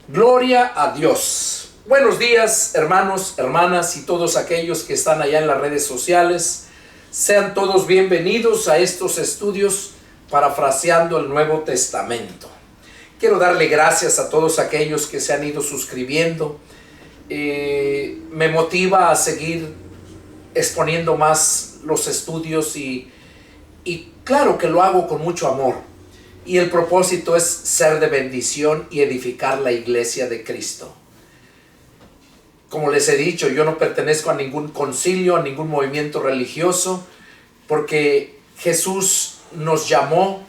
Gloria a Dios. Buenos días, hermanos, hermanas y todos aquellos que están allá en las redes sociales. Sean todos bienvenidos a estos estudios parafraseando el Nuevo Testamento. Quiero darle gracias a todos aquellos que se han ido suscribiendo. Me motiva a seguir exponiendo más los estudios y claro que lo hago con mucho amor. Y el propósito es ser de bendición y edificar la iglesia de Cristo. Como les he dicho, yo no pertenezco a ningún concilio, a ningún movimiento religioso, porque Jesús nos llamó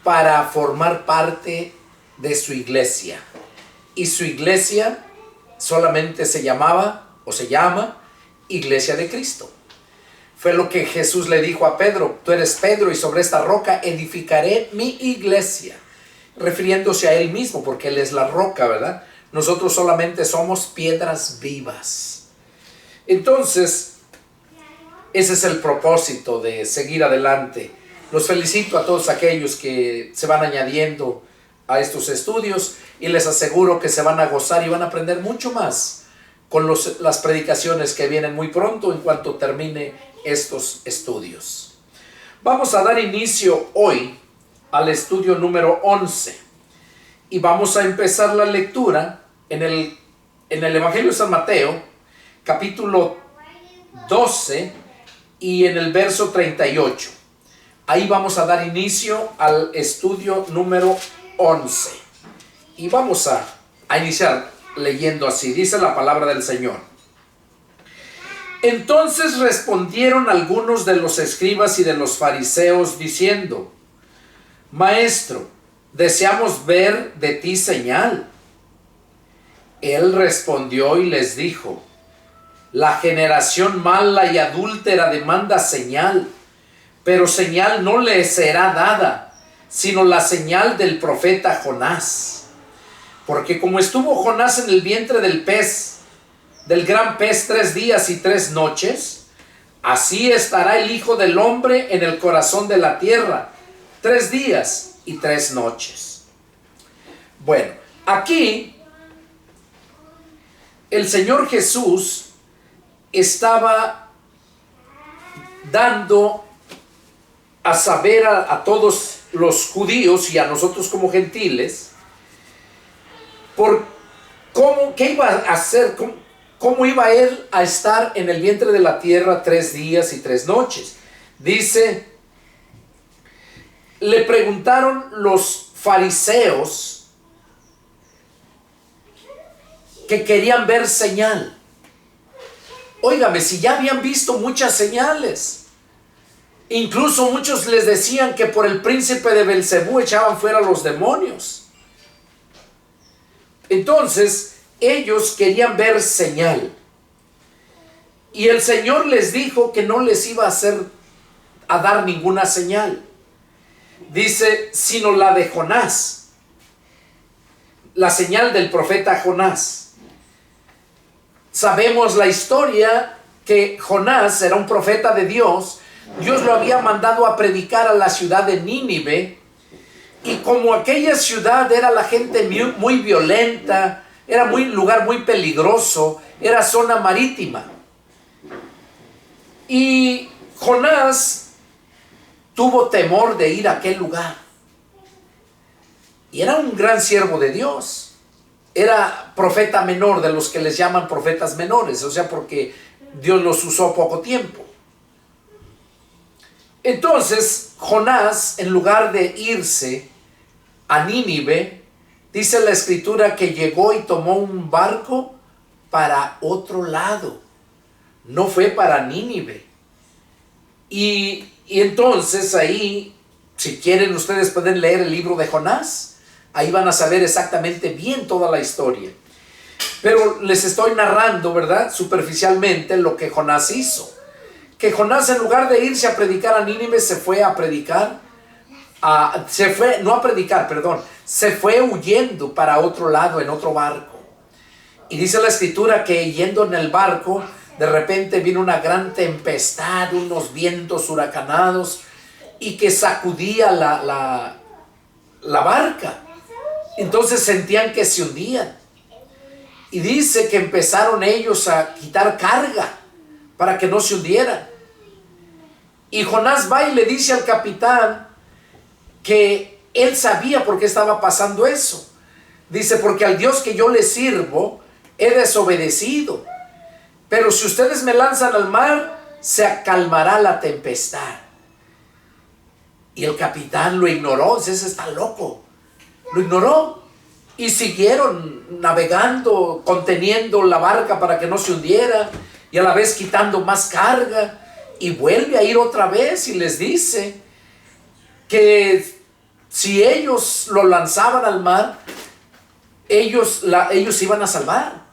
para formar parte de su iglesia. Y su iglesia solamente se llamaba o se llama Iglesia de Cristo. Fue lo que Jesús le dijo a Pedro: tú eres Pedro y sobre esta roca edificaré mi iglesia. Refiriéndose a él mismo, porque él es la roca, ¿verdad? Nosotros solamente somos piedras vivas. Entonces, ese es el propósito de seguir adelante. Los felicito a todos aquellos que se van añadiendo a estos estudios y les aseguro que se van a gozar y van a aprender mucho más con las predicaciones que vienen muy pronto en cuanto termine estos estudios. Vamos a dar inicio hoy al estudio número 11 y vamos a empezar la lectura en el Evangelio de San Mateo, capítulo 12 y en el verso 38. Ahí vamos a dar inicio al estudio número 11 y vamos a iniciar leyendo así. Dice la palabra del Señor. Entonces respondieron algunos de los escribas y de los fariseos diciendo: Maestro, deseamos ver de ti señal. Él respondió y les dijo: la generación mala y adúltera demanda señal, pero señal no le será dada, sino la señal del profeta Jonás. Porque como estuvo Jonás en el vientre del gran pez 3 días y 3 noches, así estará el Hijo del Hombre en el corazón de la tierra 3 días y 3 noches. Bueno, aquí el Señor Jesús estaba dando a saber a todos los judíos y a nosotros como gentiles qué iba a hacer, cómo iba él a estar en el vientre de la tierra 3 días y 3 noches. Dice, le preguntaron los fariseos que querían ver señal. Óigame, si ya habían visto muchas señales. Incluso muchos les decían que por el príncipe de Belcebú echaban fuera los demonios. Entonces, ellos querían ver señal. Y el Señor les dijo que no les iba a dar ninguna señal. Dice, sino la de Jonás. La señal del profeta Jonás. Sabemos la historia que Jonás era un profeta de Dios. Dios lo había mandado a predicar a la ciudad de Nínive. Y como aquella ciudad era la gente muy violenta, era lugar muy peligroso, era zona marítima. Y Jonás tuvo temor de ir a aquel lugar. Y era un gran siervo de Dios. Era profeta menor, de los que les llaman profetas menores, o sea, porque Dios los usó poco tiempo. Entonces, Jonás, en lugar de irse a Nínive, dice la escritura que llegó y tomó un barco para otro lado. No fue para Nínive. Y entonces ahí, si quieren ustedes pueden leer el libro de Jonás. Ahí van a saber exactamente bien toda la historia. Pero les estoy narrando, ¿verdad?, superficialmente lo que Jonás hizo. Que Jonás, en lugar de irse a predicar a Nínive, se fue huyendo para otro lado en otro barco. Y dice la escritura que yendo en el barco, de repente vino una gran tempestad, unos vientos huracanados, y que sacudía la barca. Entonces sentían que se hundían. Y dice que empezaron ellos a quitar carga para que no se hundieran. Y Jonás va y le dice al capitán que él sabía por qué estaba pasando eso. Dice, porque al Dios que yo le sirvo he desobedecido. Pero si ustedes me lanzan al mar, se calmará la tempestad. Y el capitán lo ignoró. Dice, ese está loco. Lo ignoró. Y siguieron navegando, conteniendo la barca para que no se hundiera. Y a la vez quitando más carga. Y vuelve a ir otra vez y les dice que si ellos lo lanzaban al mar, ellos iban a salvar.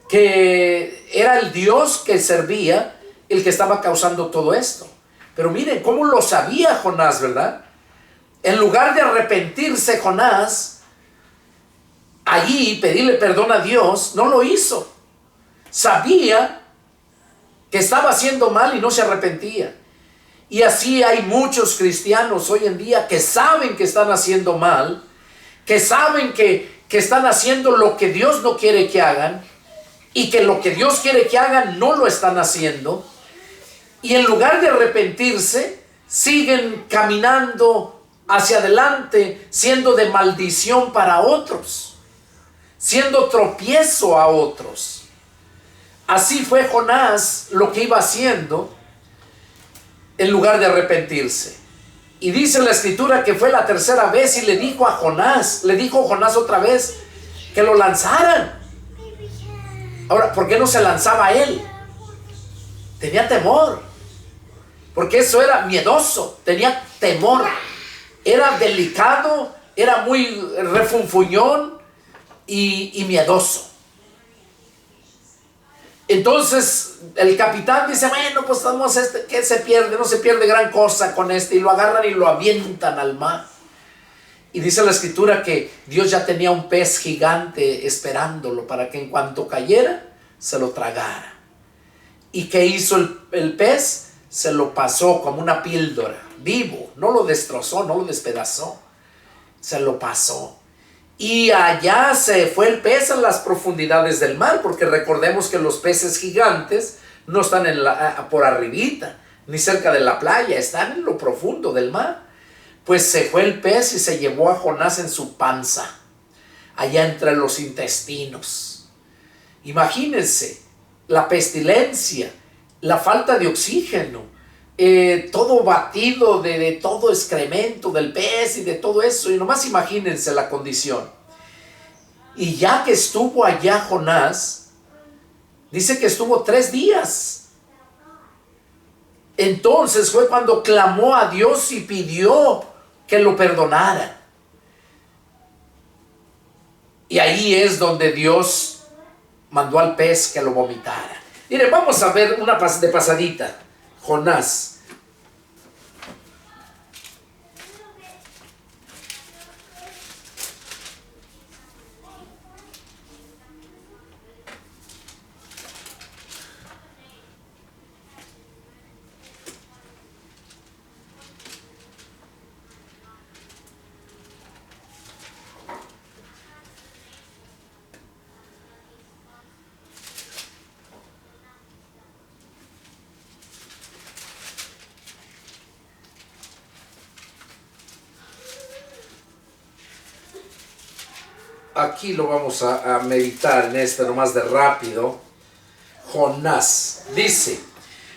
Que era el Dios que servía el que estaba causando todo esto. Pero miren cómo lo sabía Jonás, ¿verdad? En lugar de arrepentirse Jonás, allí pedirle perdón a Dios, no lo hizo. Sabía que estaba haciendo mal y no se arrepentía. Y así hay muchos cristianos hoy en día que saben que están haciendo mal, que saben que están haciendo lo que Dios no quiere que hagan, y que lo que Dios quiere que hagan no lo están haciendo, y en lugar de arrepentirse, siguen caminando hacia adelante, siendo de maldición para otros, siendo tropiezo a otros. Así fue Jonás lo que iba haciendo en lugar de arrepentirse. Y dice la escritura que fue la tercera vez y le dijo Jonás otra vez que lo lanzaran. Ahora, ¿por qué no se lanzaba él? Tenía temor. Porque eso era miedoso, tenía temor. Era delicado, era muy refunfuñón y miedoso. Entonces el capitán dice, bueno, pues vamos ¿qué se pierde? No se pierde gran cosa con este. Y lo agarran y lo avientan al mar. Y dice la escritura que Dios ya tenía un pez gigante esperándolo para que en cuanto cayera, se lo tragara. ¿Y qué hizo el pez? Se lo pasó como una píldora, vivo. No lo destrozó, no lo despedazó. Se lo pasó. Y allá se fue el pez a las profundidades del mar, porque recordemos que los peces gigantes no están por arribita, ni cerca de la playa, están en lo profundo del mar. Pues se fue el pez y se llevó a Jonás en su panza, allá entre los intestinos. Imagínense la pestilencia, la falta de oxígeno, todo batido de todo excremento del pez y de todo eso. Y nomás imagínense la condición. Y ya que estuvo allá Jonás, dice que estuvo 3 días. Entonces fue cuando clamó a Dios y pidió que lo perdonara. Y ahí es donde Dios mandó al pez que lo vomitara. Miren, vamos a ver una de pasadita. Jonás. Aquí lo vamos a meditar en este nomás de rápido. Jonás dice: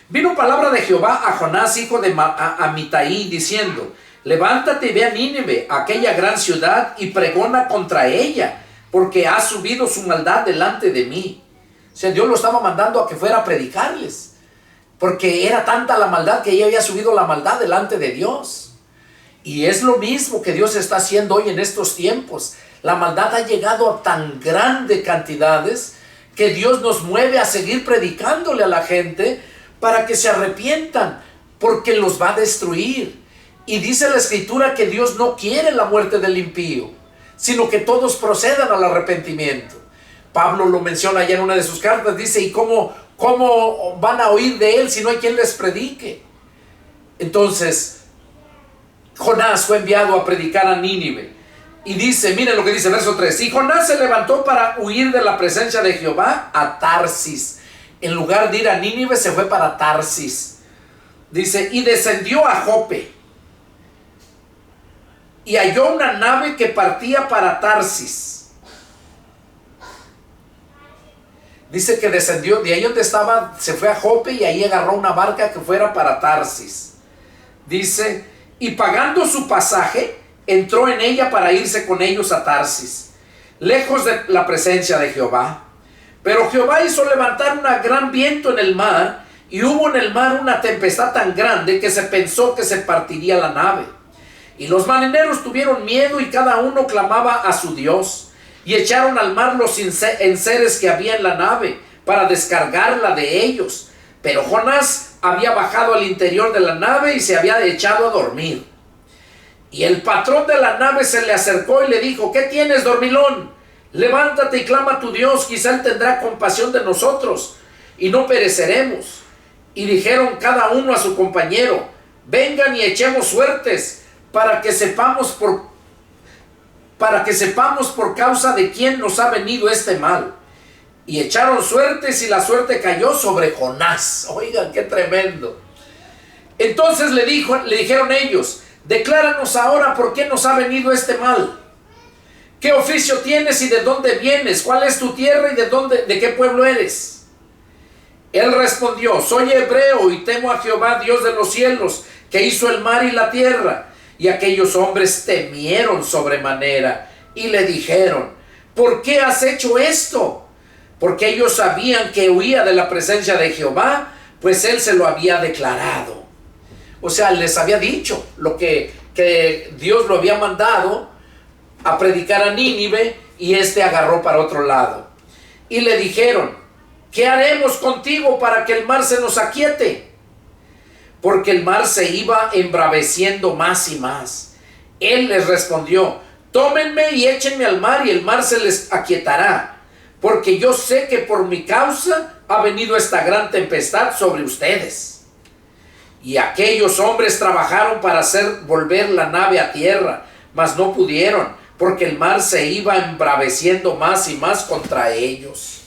vino palabra de Jehová a Jonás, hijo de Amitai, diciendo: levántate y ve a Nínive, aquella gran ciudad, y pregona contra ella, porque ha subido su maldad delante de mí. O sea, Dios lo estaba mandando a que fuera a predicarles, porque era tanta la maldad que ella había subido la maldad delante de Dios. Y es lo mismo que Dios está haciendo hoy en estos tiempos. La maldad ha llegado a tan grandes cantidades que Dios nos mueve a seguir predicándole a la gente para que se arrepientan, porque los va a destruir. Y dice la escritura que Dios no quiere la muerte del impío, sino que todos procedan al arrepentimiento. Pablo lo menciona allá en una de sus cartas, dice: ¿y cómo van a oír de él si no hay quien les predique? Entonces Jonás fue enviado a predicar a Nínive. Y dice, miren lo que dice verso 3. Y Jonás se levantó para huir de la presencia de Jehová a Tarsis. En lugar de ir a Nínive, se fue para Tarsis. Dice, y descendió a Jope. Y halló una nave que partía para Tarsis. Dice que descendió, de ahí donde estaba, se fue a Jope y ahí agarró una barca que fuera para Tarsis. Dice, y pagando su pasaje, entró en ella para irse con ellos a Tarsis, lejos de la presencia de Jehová. Pero Jehová hizo levantar un gran viento en el mar, y hubo en el mar una tempestad tan grande que se pensó que se partiría la nave. Y los marineros tuvieron miedo y cada uno clamaba a su Dios, y echaron al mar los enseres que había en la nave para descargarla de ellos. Pero Jonás había bajado al interior de la nave y se había echado a dormir. Y el patrón de la nave se le acercó y le dijo, ¿qué tienes, dormilón? Levántate y clama a tu Dios, quizá él tendrá compasión de nosotros y no pereceremos. Y dijeron cada uno a su compañero, vengan y echemos suertes para que sepamos por causa de quién nos ha venido este mal. Y echaron suertes y la suerte cayó sobre Jonás. Oigan, qué tremendo. Entonces le dijeron ellos, decláranos ahora por qué nos ha venido este mal. ¿Qué oficio tienes y de dónde vienes? ¿Cuál es tu tierra y de qué pueblo eres? Él respondió, soy hebreo y temo a Jehová, Dios de los cielos, que hizo el mar y la tierra. Y aquellos hombres temieron sobremanera y le dijeron, ¿por qué has hecho esto? Porque ellos sabían que huía de la presencia de Jehová, pues él se lo había declarado. O sea, les había dicho lo que Dios lo había mandado a predicar a Nínive, y agarró para otro lado. Y le dijeron, ¿qué haremos contigo para que el mar se nos aquiete? Porque el mar se iba embraveciendo más y más. Él les respondió, tómenme y échenme al mar y el mar se les aquietará, porque yo sé que por mi causa ha venido esta gran tempestad sobre ustedes. Y aquellos hombres trabajaron para hacer volver la nave a tierra, mas no pudieron, porque el mar se iba embraveciendo más y más contra ellos.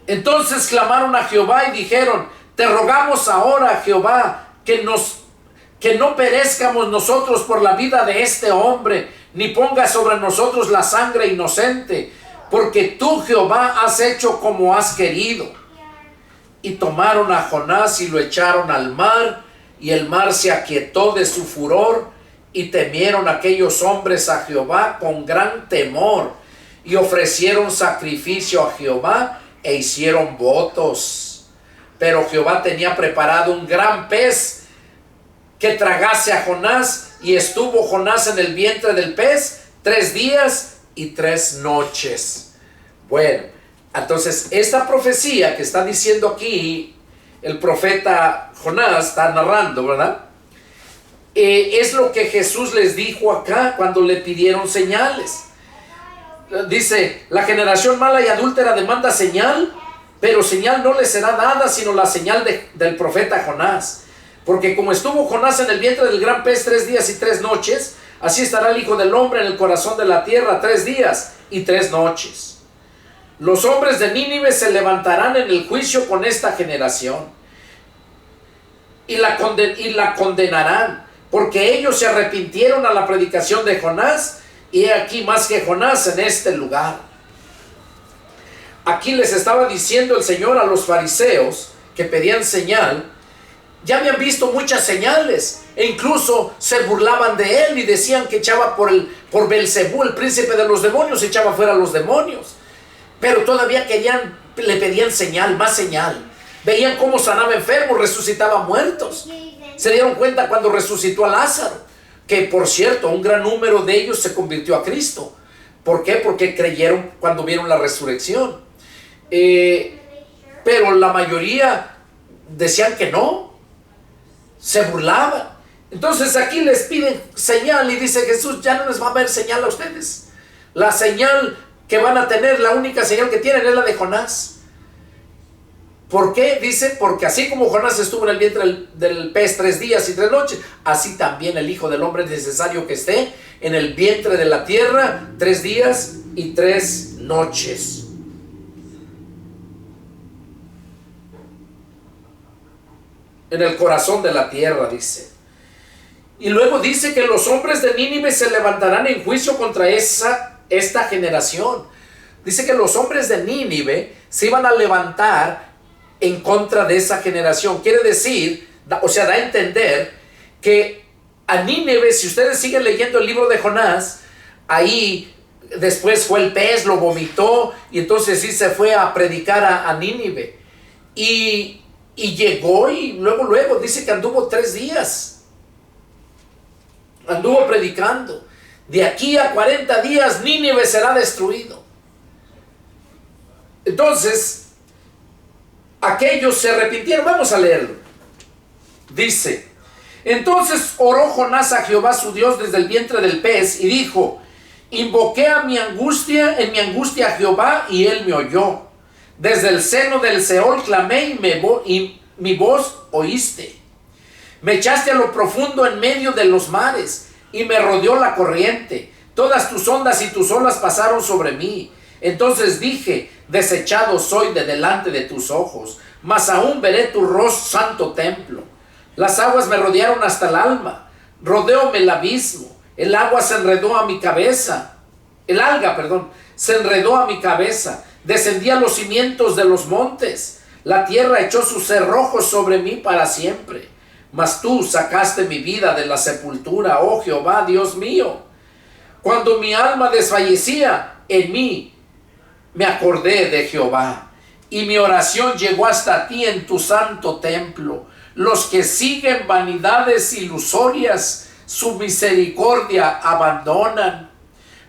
Entonces clamaron a Jehová y dijeron, te rogamos ahora, Jehová, que no perezcamos nosotros por la vida de este hombre, ni ponga sobre nosotros la sangre inocente, porque tú, Jehová, has hecho como has querido. Y tomaron a Jonás y lo echaron al mar, y el mar se aquietó de su furor, y temieron aquellos hombres a Jehová con gran temor, y ofrecieron sacrificio a Jehová, e hicieron votos. Pero Jehová tenía preparado un gran pez que tragase a Jonás, y estuvo Jonás en el vientre del pez 3 días y 3 noches. Bueno, entonces esta profecía que está diciendo aquí el profeta Jonás, está narrando, ¿verdad? Es lo que Jesús les dijo acá cuando le pidieron señales. Dice, la generación mala y adúltera demanda señal, pero señal no le será dada sino la señal del profeta Jonás. Porque como estuvo Jonás en el vientre del gran pez 3 días y 3 noches, así estará el Hijo del Hombre en el corazón de la tierra 3 días y 3 noches. Los hombres de Nínive se levantarán en el juicio con esta generación y la condenarán, porque ellos se arrepintieron a la predicación de Jonás, y he aquí más que Jonás en este lugar. Aquí les estaba diciendo el Señor a los fariseos que pedían señal. Ya habían visto muchas señales, e incluso se burlaban de él y decían que echaba por Belcebú, el príncipe de los demonios, echaba fuera a los demonios. Pero todavía le pedían señal, más señal. Veían cómo sanaba enfermos, resucitaba muertos. Se dieron cuenta cuando resucitó a Lázaro, que por cierto, un gran número de ellos se convirtió a Cristo. ¿Por qué? Porque creyeron cuando vieron la resurrección. Pero la mayoría decían que no, se burlaban. Entonces aquí les piden señal y dice Jesús, ya no les va a haber señal a ustedes. La señal que van a tener, la única señal que tienen es la de Jonás. ¿Por qué? Dice, porque así como Jonás estuvo en el vientre del pez 3 días y 3 noches, así también el Hijo del Hombre es necesario que esté en el vientre de la tierra 3 días y 3 noches. En el corazón de la tierra, dice. Y luego dice que los hombres de Nínive se levantarán en juicio contra esta generación. Dice que los hombres de Nínive se iban a levantar en contra de esa generación. Quiere decir, o sea, da a entender que a Nínive, si ustedes siguen leyendo el libro de Jonás, ahí después fue el pez, lo vomitó, y entonces sí se fue a predicar a Nínive. Y llegó y luego dice que anduvo 3 días. Anduvo predicando. De aquí a 40 días Nínive será destruido. Entonces, aquellos se arrepintieron. Vamos a leerlo. Dice: entonces oró Jonás a Jehová su Dios desde el vientre del pez y dijo: invoqué en mi angustia a Jehová, y él me oyó. Desde el seno del Seol clamé, y mi voz oíste. Me echaste a lo profundo en medio de los mares, y me rodeó la corriente. Todas tus ondas y tus olas pasaron sobre mí. Entonces dije: desechado soy de delante de tus ojos, mas aún veré tu santo templo. Las aguas me rodearon hasta el alma, rodeóme el abismo. El agua se enredó a mi cabeza. El alga, se enredó a mi cabeza. Descendí a los cimientos de los montes. La tierra echó sus cerrojos sobre mí para siempre. Mas tú sacaste mi vida de la sepultura, oh Jehová, Dios mío. Cuando mi alma desfallecía en mí, me acordé de Jehová, y mi oración llegó hasta ti en tu santo templo. Los que siguen vanidades ilusorias, su misericordia abandonan.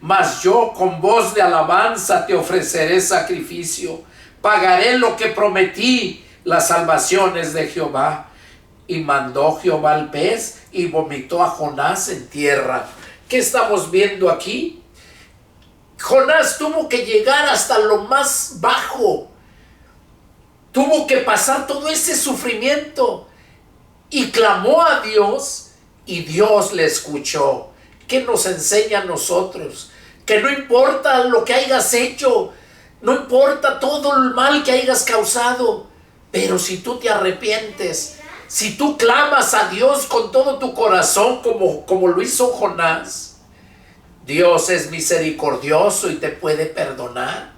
Mas yo con voz de alabanza te ofreceré sacrificio. Pagaré lo que prometí, las salvaciones de Jehová. Y mandó Jehová al pez y vomitó a Jonás en tierra. ¿Qué estamos viendo aquí? Jonás tuvo que llegar hasta lo más bajo. Tuvo que pasar todo ese sufrimiento. Y clamó a Dios, y Dios le escuchó. ¿Qué nos enseña a nosotros? Que no importa lo que hayas hecho, no importa todo el mal que hayas causado, pero si tú te arrepientes, si tú clamas a Dios con todo tu corazón como lo hizo Jonás, Dios es misericordioso y te puede perdonar.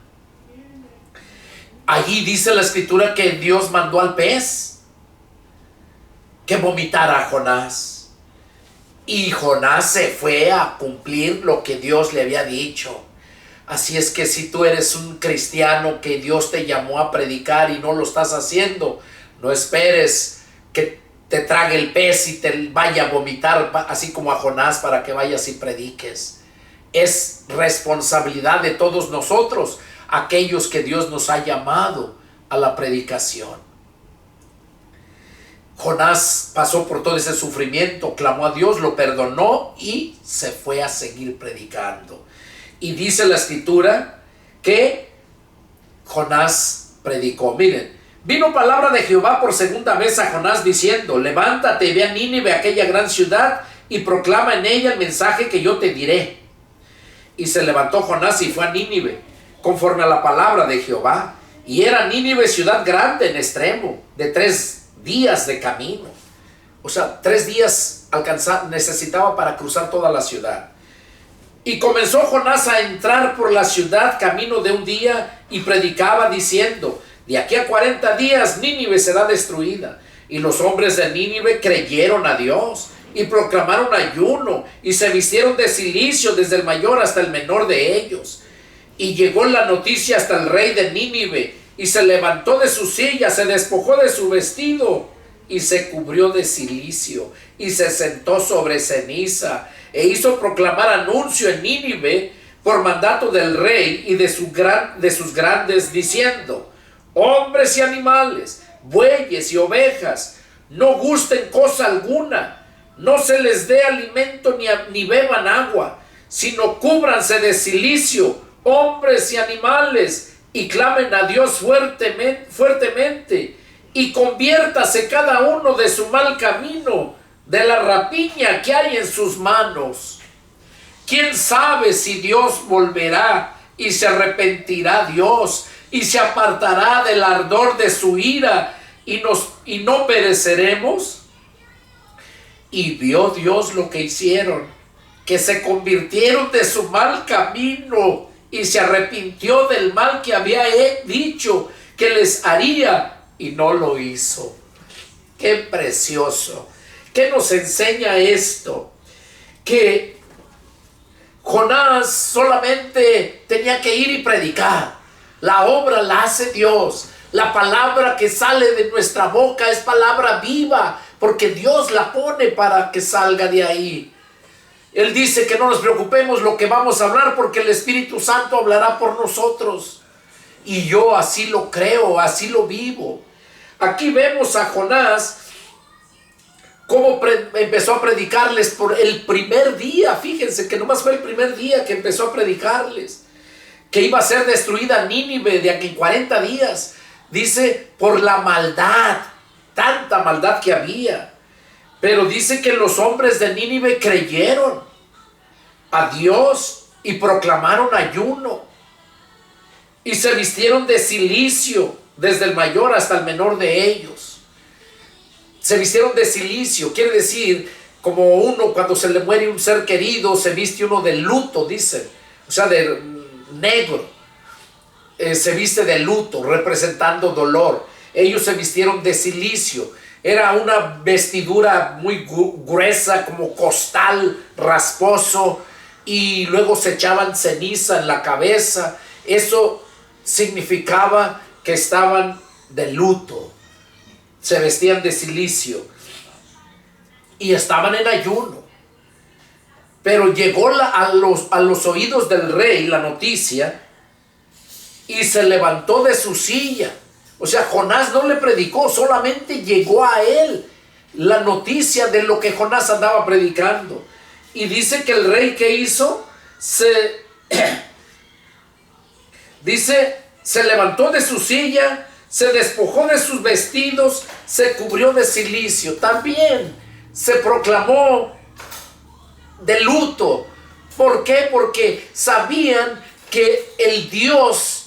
Allí dice la escritura que Dios mandó al pez que vomitara a Jonás. Y Jonás se fue a cumplir lo que Dios le había dicho. Así es que si tú eres un cristiano que Dios te llamó a predicar y no lo estás haciendo, no esperes que te trague el pez y te vaya a vomitar así como a Jonás para que vayas y prediques. Es responsabilidad de todos nosotros, aquellos que Dios nos ha llamado a la predicación. Jonás pasó por todo ese sufrimiento, clamó a Dios, lo perdonó y se fue a seguir predicando. Y dice la escritura que Jonás predicó. Miren, vino palabra de Jehová por segunda vez a Jonás diciendo: levántate y ve a Nínive, aquella gran ciudad, y proclama en ella el mensaje que yo te diré. Y se levantó Jonás y fue a Nínive, conforme a la palabra de Jehová. Y era Nínive ciudad grande en extremo, de 3 días de camino. O sea, 3 días necesitaba para cruzar toda la ciudad. Y comenzó Jonás a entrar por la ciudad camino de un día y predicaba diciendo: de aquí a 40 días Nínive será destruida. Y los hombres de Nínive creyeron a Dios y proclamaron ayuno y se vistieron de cilicio desde el mayor hasta el menor de ellos. Y llegó la noticia hasta el rey de Nínive, y se levantó de su silla, se despojó de su vestido y se cubrió de cilicio y se sentó sobre ceniza e hizo proclamar anuncio en Nínive por mandato del rey y de sus grandes, diciendo: hombres y animales, bueyes y ovejas, no gusten cosa alguna, no se les dé alimento ni beban agua, sino cúbranse de cilicio, hombres y animales, y clamen a Dios fuertemente, y conviértase cada uno de su mal camino, de la rapiña que hay en sus manos. ¿Quién sabe si Dios volverá y se arrepentirá Dios y se apartará del ardor de su ira y no pereceremos? Y vio Dios lo que hicieron, que se convirtieron de su mal camino y se arrepintió del mal que había dicho que les haría y no lo hizo. ¡Qué precioso! ¿Qué nos enseña esto? Que Jonás solamente tenía que ir y predicar. La obra la hace Dios. La palabra que sale de nuestra boca es palabra viva, porque Dios la pone para que salga de ahí. Él dice que no nos preocupemos lo que vamos a hablar, porque el Espíritu Santo hablará por nosotros. Y yo así lo creo, así lo vivo. Aquí vemos a Jonás cómo empezó a predicarles por el primer día. Fíjense que nomás fue el primer día que empezó a predicarles que iba a ser destruida Nínive de aquí en 40 días. Dice, por la maldad, tanta maldad que había. Pero dice que los hombres de Nínive creyeron a Dios y proclamaron ayuno. Y se vistieron de cilicio, desde el mayor hasta el menor de ellos. Se vistieron de cilicio, quiere decir, como uno cuando se le muere un ser querido, se viste uno de luto, dicen. O sea, de negro. Se viste de luto, representando dolor. Ellos se vistieron de cilicio. Era una vestidura muy gruesa, como costal rasposo, y luego se echaban ceniza en la cabeza. Eso significaba que estaban de luto. Se vestían de cilicio y estaban en ayuno. Pero llegó a los oídos del rey la noticia y se levantó de su silla. O sea, Jonás no le predicó, solamente llegó a él la noticia de lo que Jonás andaba predicando. Y dice que el rey, ¿qué hizo? Se levantó de su silla, se despojó de sus vestidos, se cubrió de cilicio. También se proclamó de luto. ¿Por qué? Porque sabían que el Dios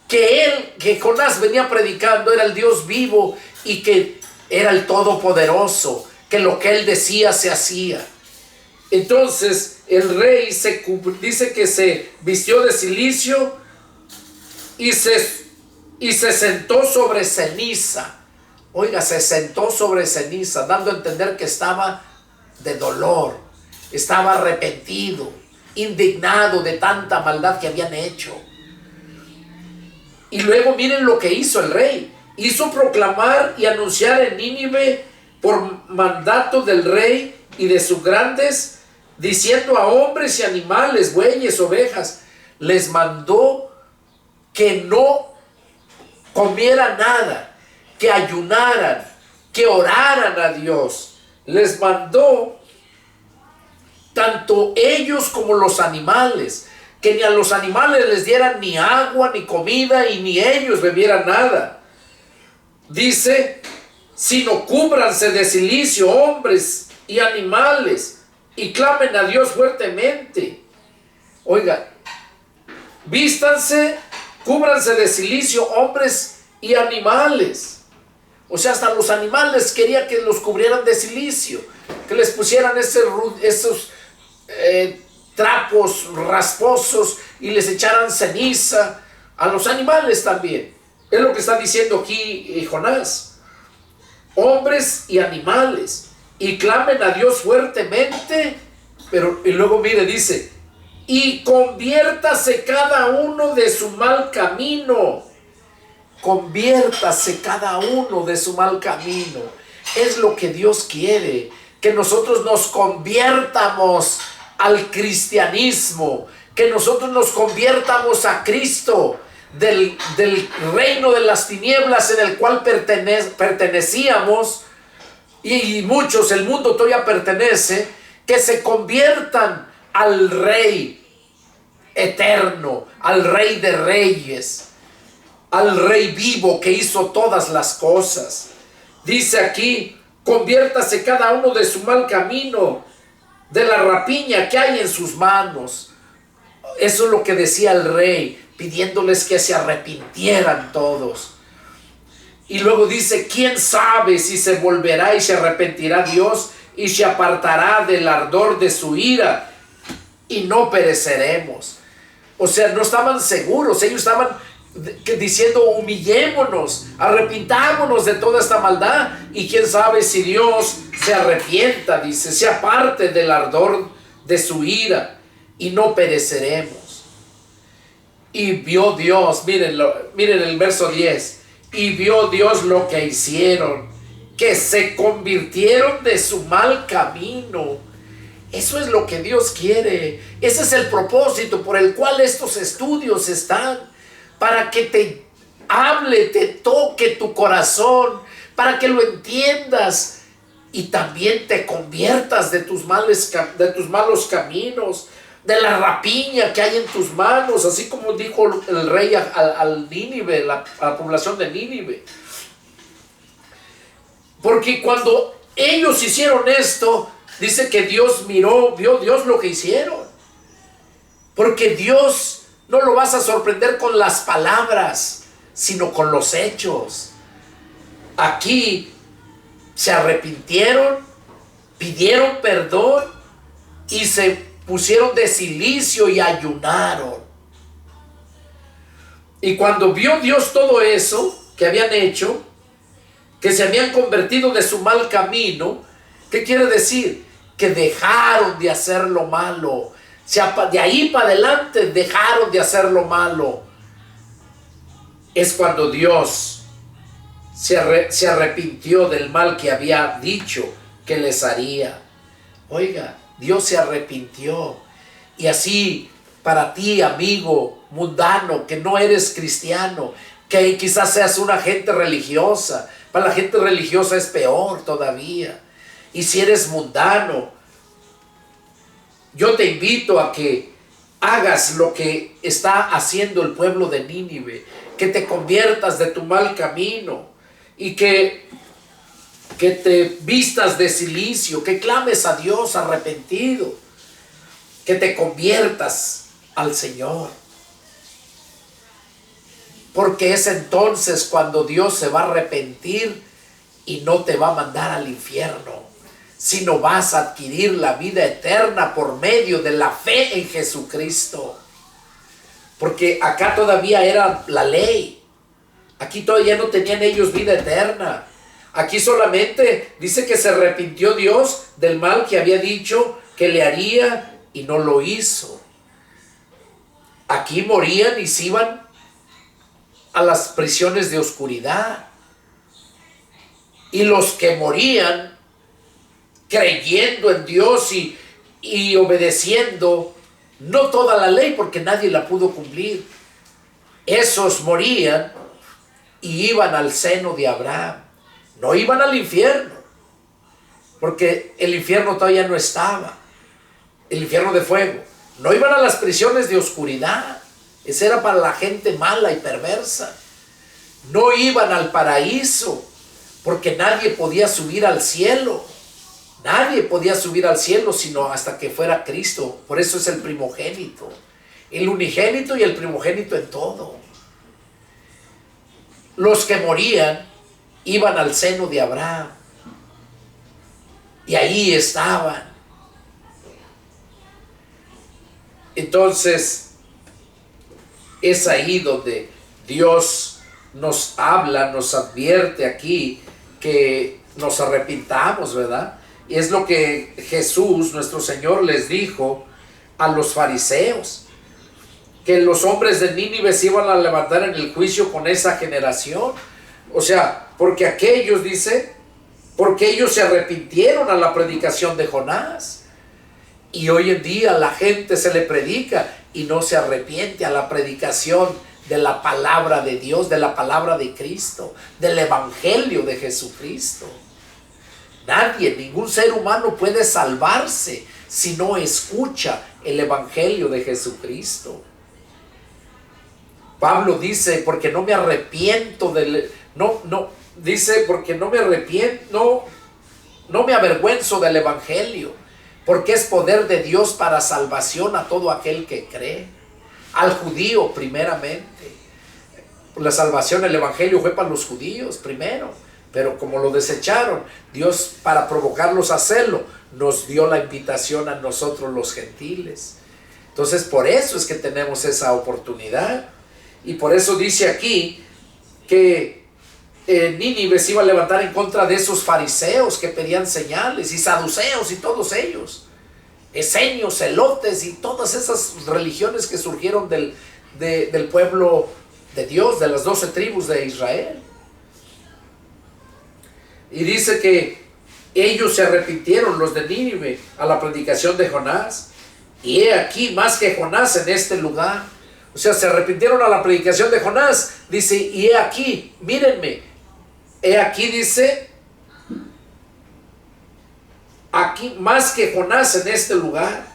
que Jonás venía predicando era el Dios vivo y que era el Todopoderoso, que lo que él decía se hacía. Entonces el rey dice que se vistió de cilicio y se sentó sobre ceniza. Oiga, se sentó sobre ceniza, dando a entender que estaba de dolor, estaba arrepentido, indignado de tanta maldad que habían hecho. Y luego miren lo que hizo el rey. Hizo proclamar y anunciar en Nínive por mandato del rey y de sus grandes, diciendo a hombres y animales, bueyes, ovejas, les mandó que no comieran nada, que ayunaran, que oraran a Dios. Les mandó tanto ellos como los animales, que ni a los animales les dieran ni agua ni comida y ni ellos bebieran nada. Dice, sino cúbranse de cilicio hombres y animales y clamen a Dios fuertemente. Oiga, vístanse, cúbranse de silicio hombres y animales. O sea, hasta los animales quería que los cubrieran de silicio, que les pusieran esos trapos rasposos y les echaran ceniza. A los animales también. Es lo que está diciendo aquí Jonás. Hombres y animales. Y clamen a Dios fuertemente. Y luego mire, dice, y conviértase cada uno de su mal camino. Conviértase cada uno de su mal camino. Es lo que Dios quiere, que nosotros nos conviertamos al cristianismo, que nosotros nos conviertamos a Cristo, del reino de las tinieblas en el cual pertenecíamos, y muchos, el mundo todavía pertenece, que se conviertan al Rey eterno, al Rey de Reyes. al Rey vivo que hizo todas las cosas. Dice aquí, conviértase cada uno de su mal camino, de la rapiña que hay en sus manos. Eso es lo que decía el rey, pidiéndoles que se arrepintieran todos. Y luego dice, ¿quién sabe si se volverá y se arrepentirá Dios y se apartará del ardor de su ira y no pereceremos? O sea, no estaban seguros, ellos estaban diciendo, humillémonos, arrepintámonos de toda esta maldad, y quién sabe si Dios se arrepienta, dice, se aparte del ardor de su ira y no pereceremos. Y vio Dios, miren el verso 10, y vio Dios lo que hicieron, que se convirtieron de su mal camino. Eso es lo que Dios quiere. Ese es el propósito por el cual estos estudios están, para que te hable, te toque tu corazón, para que lo entiendas y también te conviertas de tus malos caminos, de la rapiña que hay en tus manos, así como dijo el rey al Nínive, a la población de Nínive. Porque cuando ellos hicieron esto, dice que Dios vio Dios lo que hicieron. Porque Dios no lo vas a sorprender con las palabras, sino con los hechos. Aquí se arrepintieron, pidieron perdón y se pusieron de cilicio y ayunaron. Y cuando vio Dios todo eso que habían hecho, que se habían convertido de su mal camino, ¿qué quiere decir? Que dejaron de hacer lo malo. De ahí para adelante dejaron de hacer lo malo. Es cuando Dios se arrepintió del mal que había dicho que les haría. Oiga, Dios se arrepintió. Y así, para ti, amigo mundano, que no eres cristiano, que quizás seas una gente religiosa, para la gente religiosa es peor todavía. Y si eres mundano, yo te invito a que hagas lo que está haciendo el pueblo de Nínive, que te conviertas de tu mal camino y que te vistas de cilicio, que clames a Dios arrepentido, que te conviertas al Señor. Porque es entonces cuando Dios se va a arrepentir y no te va a mandar al infierno, sino vas a adquirir la vida eterna por medio de la fe en Jesucristo. Porque acá todavía era la ley. Aquí todavía no tenían ellos vida eterna. Aquí solamente dice que se arrepintió Dios del mal que había dicho que le haría y no lo hizo. Aquí morían y se iban a las prisiones de oscuridad. Y los que morían creyendo en Dios y obedeciendo, no toda la ley, porque nadie la pudo cumplir, esos morían y iban al seno de Abraham. No iban al infierno, porque el infierno todavía no estaba, el infierno de fuego. No iban a las prisiones de oscuridad, esa era para la gente mala y perversa. No iban al paraíso, porque nadie podía subir al cielo. Nadie podía subir al cielo sino hasta que fuera Cristo. Por eso es el primogénito, el unigénito y el primogénito en todo. Los que morían iban al seno de Abraham y ahí estaban. Entonces es ahí donde Dios nos habla, nos advierte aquí que nos arrepintamos, ¿verdad? Y es lo que Jesús, nuestro Señor, les dijo a los fariseos, que los hombres de Nínive se iban a levantar en el juicio con esa generación. O sea, porque aquellos, dice, porque ellos se arrepintieron a la predicación de Jonás. Y hoy en día la gente se le predica y no se arrepiente a la predicación de la palabra de Dios, de la palabra de Cristo, del evangelio de Jesucristo. Nadie, ningún ser humano puede salvarse si no escucha el evangelio de Jesucristo. Pablo dice, porque no me arrepiento dice, porque no me arrepiento, no me avergüenzo del evangelio, porque es poder de Dios para salvación a todo aquel que cree, al judío primeramente. La salvación, el evangelio fue para los judíos primero, pero como lo desecharon, Dios, para provocarlos a hacerlo, nos dio la invitación a nosotros los gentiles. Entonces por eso es que tenemos esa oportunidad. Y por eso dice aquí que Nínive se iba a levantar en contra de esos fariseos que pedían señales, y saduceos y todos ellos, esenios, celotes y todas esas religiones que surgieron del pueblo de Dios, de las 12 tribus de Israel. Y dice que ellos se arrepintieron, los de Nínive, a la predicación de Jonás. Y he aquí más que Jonás en este lugar. O sea, se arrepintieron a la predicación de Jonás. Dice, y he aquí, mírenme, he aquí, dice, aquí más que Jonás en este lugar.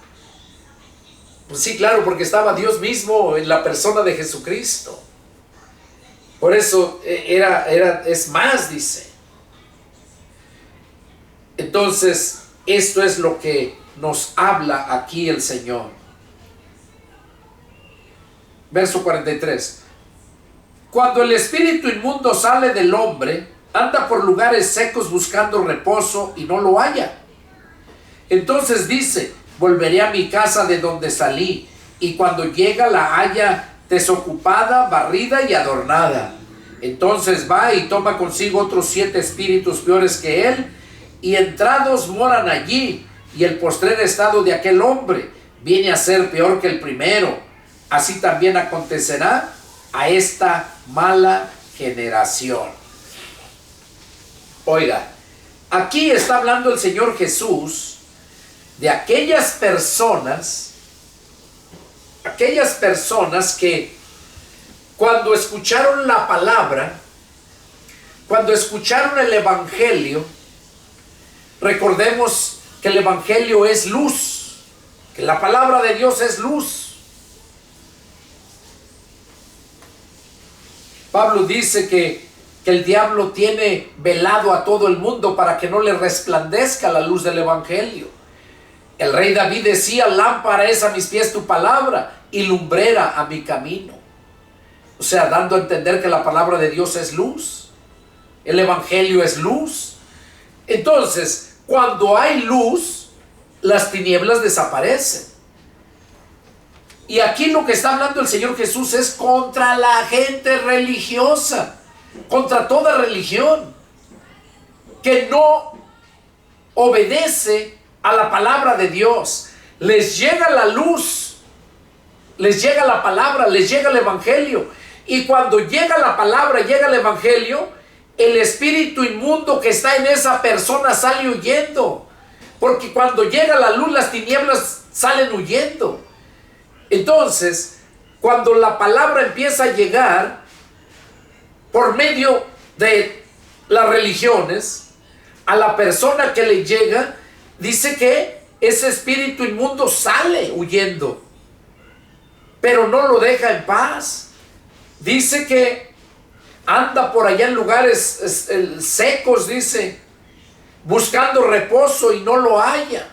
Pues sí, claro, porque estaba Dios mismo en la persona de Jesucristo. Por eso es más, dice. Entonces, esto es lo que nos habla aquí el Señor. Verso 43. Cuando el espíritu inmundo sale del hombre, anda por lugares secos buscando reposo y no lo halla. Entonces dice, volveré a mi casa de donde salí, y cuando llega la halla desocupada, barrida y adornada. Entonces va y toma consigo otros 7 espíritus peores que él, y entrados moran allí, y el postrer estado de aquel hombre viene a ser peor que el primero. Así también acontecerá a esta mala generación. Oiga, aquí está hablando el Señor Jesús de aquellas personas que cuando escucharon la palabra, cuando escucharon el evangelio, recordemos que el evangelio es luz, que la palabra de Dios es luz. Pablo dice que el diablo tiene velado a todo el mundo para que no le resplandezca la luz del evangelio. El rey David decía, lámpara es a mis pies tu palabra y lumbrera a mi camino. O sea, dando a entender que la palabra de Dios es luz. El evangelio es luz. Entonces, cuando hay luz, las tinieblas desaparecen. Y aquí lo que está hablando el Señor Jesús es contra la gente religiosa, contra toda religión que no obedece a la palabra de Dios. Les llega la luz, les llega la palabra, les llega el evangelio, y cuando llega la palabra, llega el evangelio, el espíritu inmundo que está en esa persona sale huyendo, porque cuando llega la luz, las tinieblas salen huyendo. Entonces, cuando la palabra empieza a llegar por medio de las religiones, a la persona que le llega, dice que ese espíritu inmundo sale huyendo, pero no lo deja en paz. Dice que anda por allá en lugares secos, dice, buscando reposo y no lo halla.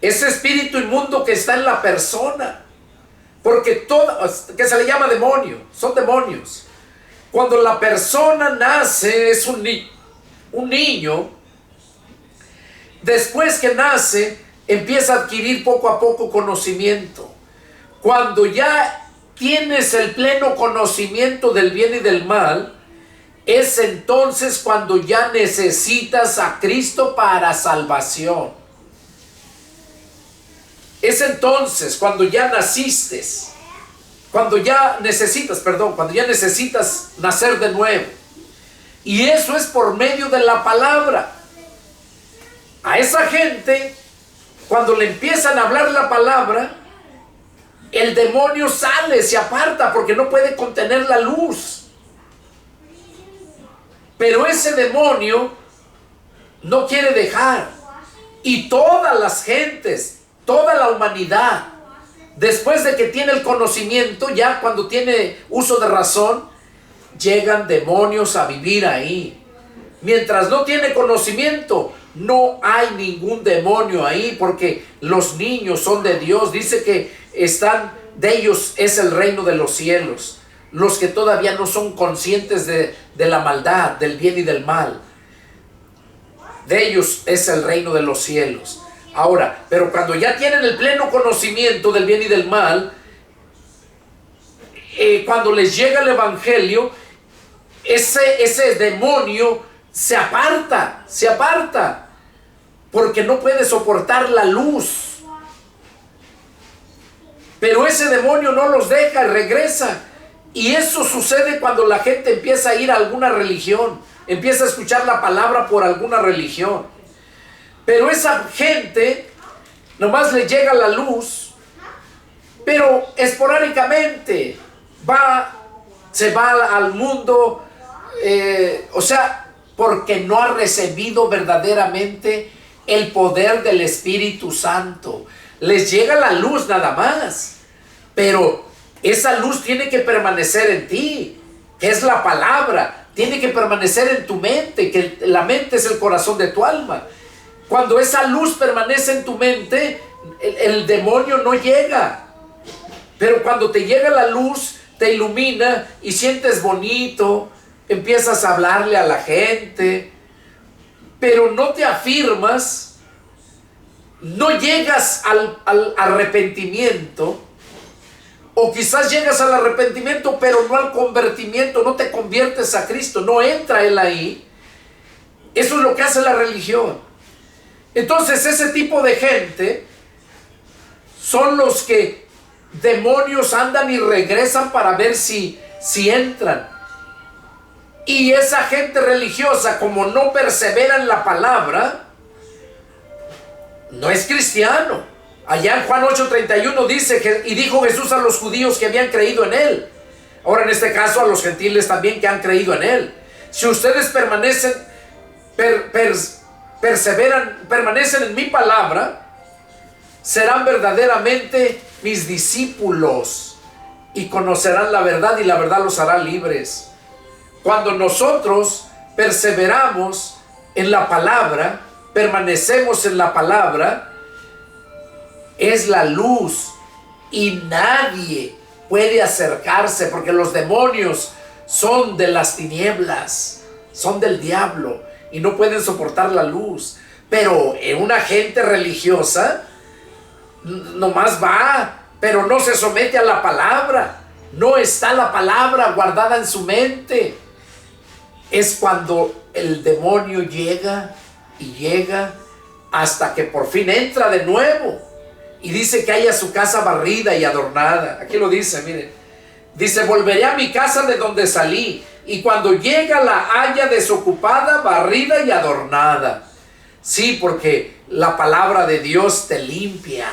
Ese espíritu inmundo que está en la persona, porque que se le llama demonio, son demonios. Cuando la persona nace, es un niño, después que nace, empieza a adquirir poco a poco conocimiento. Cuando ya tienes el pleno conocimiento del bien y del mal, es entonces cuando ya necesitas a Cristo para salvación. Es entonces cuando ya naciste, cuando ya necesitas nacer de nuevo. Y eso es por medio de la palabra. A esa gente, cuando le empiezan a hablar la palabra, el demonio sale, se aparta, porque no puede contener la luz. Pero ese demonio no quiere dejar. Y todas las gentes, toda la humanidad, Después de que tiene el conocimiento, ya cuando tiene uso de razón, llegan demonios a vivir ahí. Mientras no tiene conocimiento, no hay ningún demonio ahí, porque los niños son de Dios. Dice que de ellos es el reino de los cielos. Los que todavía no son conscientes de la maldad, del bien y del mal, de ellos es el reino de los cielos. Ahora, pero cuando ya tienen el pleno conocimiento del bien y del mal, cuando les llega el evangelio, ese demonio se aparta, porque no puede soportar la luz. Pero ese demonio no los deja, regresa. Y eso sucede cuando la gente empieza a ir a alguna religión, empieza a escuchar la palabra por alguna religión. Pero esa gente nomás le llega la luz, pero esporádicamente se va al mundo, porque no ha recibido verdaderamente el poder del Espíritu Santo. Les llega la luz nada más, pero esa luz tiene que permanecer en ti, que es la palabra, tiene que permanecer en tu mente, que la mente es el corazón de tu alma. Cuando esa luz permanece en tu mente, el demonio no llega. Pero cuando te llega la luz, te ilumina y sientes bonito, empiezas a hablarle a la gente, pero no te afirmas, no llegas al arrepentimiento. O quizás llegas al arrepentimiento, pero no al convertimiento, no te conviertes a Cristo, no entra Él ahí. Eso es lo que hace la religión. Entonces ese tipo de gente son los que demonios andan y regresan para ver si entran. Y esa gente religiosa, como no persevera en la palabra, no es cristiano. Allá en Juan 8:31 dice y dijo Jesús a los judíos que habían creído en Él. Ahora en este caso a los gentiles también que han creído en Él. Si ustedes permanecen en mi palabra, serán verdaderamente mis discípulos y conocerán la verdad y la verdad los hará libres. Cuando nosotros perseveramos en la palabra, permanecemos en la palabra, es la luz y nadie puede acercarse, porque los demonios son de las tinieblas, son del diablo y no pueden soportar la luz. Pero una gente religiosa nomás va, pero no se somete a la palabra, no está la palabra guardada en su mente. Es cuando el demonio llega y llega hasta que por fin entra de nuevo. Y dice que haya su casa barrida y adornada. Aquí lo dice, miren. Dice, volveré a mi casa de donde salí, y cuando llega la haya desocupada, barrida y adornada. Sí, porque la palabra de Dios te limpia.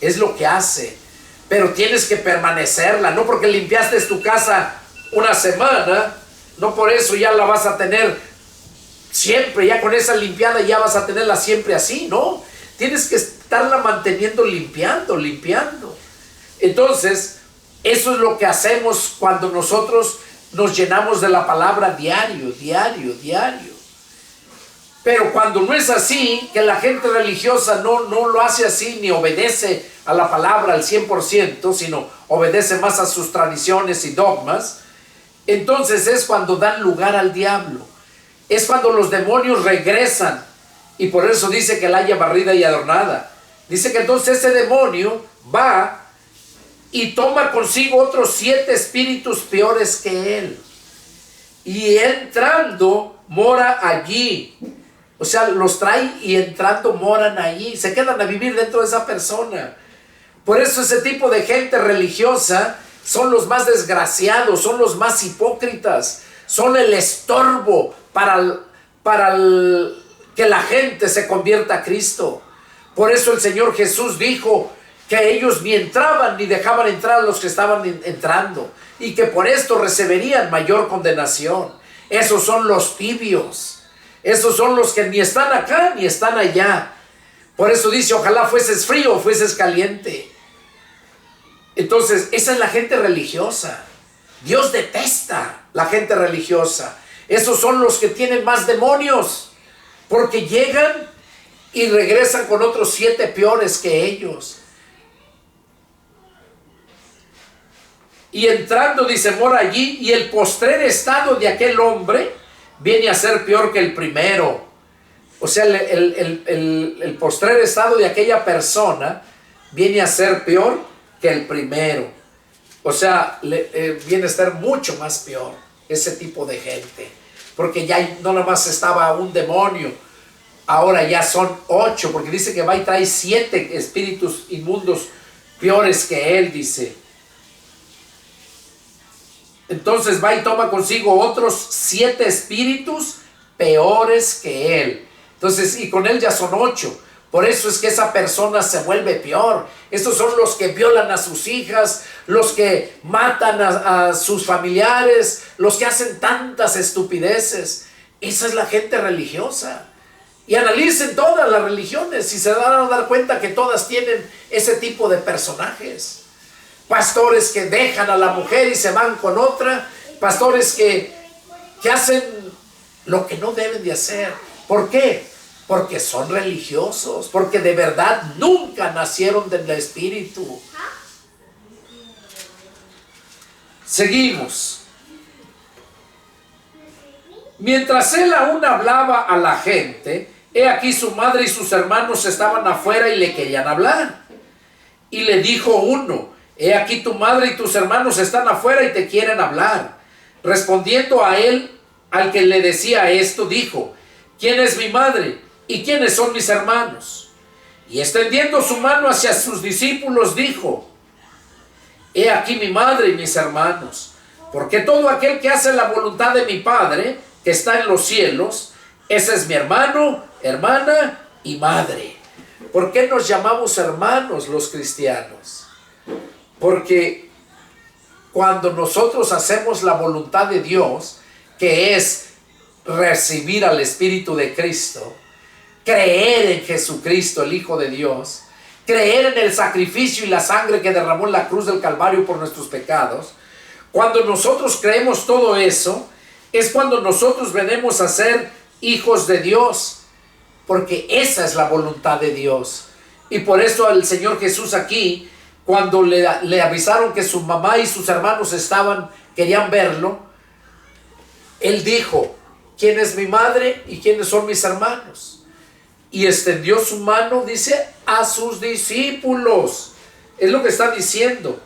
Es lo que hace. Pero tienes que permanecerla. No porque limpiaste tu casa una semana, no por eso ya la vas a tener siempre. Ya con esa limpiada ya vas a tenerla siempre así, ¿no? Tienes que estarla manteniendo limpiando. Entonces, eso es lo que hacemos cuando nosotros nos llenamos de la palabra diario. Pero cuando no es así, que la gente religiosa no lo hace así, ni obedece a la palabra al 100%, sino obedece más a sus tradiciones y dogmas, entonces es cuando dan lugar al diablo. Es cuando los demonios regresan. Y por eso dice que la haya barrida y adornada. Dice que entonces ese demonio va y toma consigo otros 7 espíritus peores que él. Y entrando, mora allí. O sea, los trae y entrando moran allí. Se quedan a vivir dentro de esa persona. Por eso ese tipo de gente religiosa son los más desgraciados, son los más hipócritas, son el estorbo para que la gente se convierta a Cristo. Por eso el Señor Jesús dijo que ellos ni entraban ni dejaban entrar a los que estaban entrando, y que por esto recibirían mayor condenación. Esos son los tibios, esos son los que ni están acá ni están allá. Por eso dice, ojalá fueses frío o fueses caliente. Entonces, esa es la gente religiosa. Dios detesta la gente religiosa. Esos son los que tienen más demonios, porque llegan y regresan con otros 7 peores que ellos. Y entrando, dice, mora allí, y el postrer estado de aquel hombre viene a ser peor que el primero. O sea, el postrer estado de aquella persona viene a ser peor que el primero. O sea, viene a estar mucho más peor ese tipo de gente. Porque ya no nada más estaba un demonio, ahora ya son 8, porque dice que va y trae 7 espíritus inmundos peores que él, dice. Entonces va y toma consigo otros 7 espíritus peores que él. Entonces, y con él ya son 8. Por eso es que esa persona se vuelve peor. Estos son los que violan a sus hijas, los que matan a sus familiares, los que hacen tantas estupideces. Esa es la gente religiosa. Y analicen todas las religiones y se van a dar cuenta que todas tienen ese tipo de personajes. Pastores que dejan a la mujer y se van con otra. Pastores que hacen lo que no deben de hacer. ¿Por qué? Porque son religiosos, porque de verdad nunca nacieron del Espíritu. Seguimos. Mientras él aún hablaba a la gente, he aquí su madre y sus hermanos estaban afuera y le querían hablar. Y le dijo uno, he aquí tu madre y tus hermanos están afuera y te quieren hablar. Respondiendo a él, al que le decía esto, dijo, ¿quién es mi madre? ¿Y quiénes son mis hermanos? Y extendiendo su mano hacia sus discípulos, dijo, he aquí mi madre y mis hermanos, porque todo aquel que hace la voluntad de mi Padre, que está en los cielos, ese es mi hermano, hermana y madre. ¿Por qué nos llamamos hermanos los cristianos? Porque cuando nosotros hacemos la voluntad de Dios, que es recibir al Espíritu de Cristo, creer en Jesucristo, el Hijo de Dios, creer en el sacrificio y la sangre que derramó en la cruz del Calvario por nuestros pecados, cuando nosotros creemos todo eso, es cuando nosotros venimos a ser hijos de Dios, porque esa es la voluntad de Dios. Y por eso el Señor Jesús aquí, cuando le avisaron que su mamá y sus hermanos querían verlo, Él dijo, ¿quién es mi madre y quiénes son mis hermanos? Y extendió su mano, dice, a sus discípulos. Es lo que está diciendo.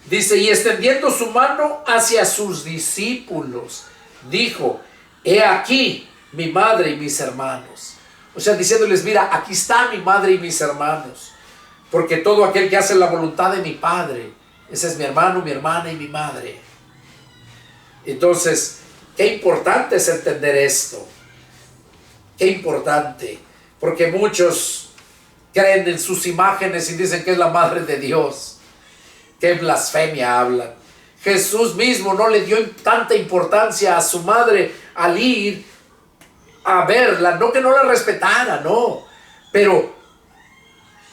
Dice, y extendiendo su mano hacia sus discípulos, dijo, he aquí mi madre y mis hermanos. O sea, diciéndoles, mira, aquí está mi madre y mis hermanos. Porque todo aquel que hace la voluntad de mi Padre, ese es mi hermano, mi hermana y mi madre. Entonces, qué importante es entender esto. Qué importante. Porque muchos creen en sus imágenes y dicen que es la madre de Dios. Qué blasfemia hablan. Jesús mismo no le dio tanta importancia a su madre al ir a verla. No que no la respetara, no. Pero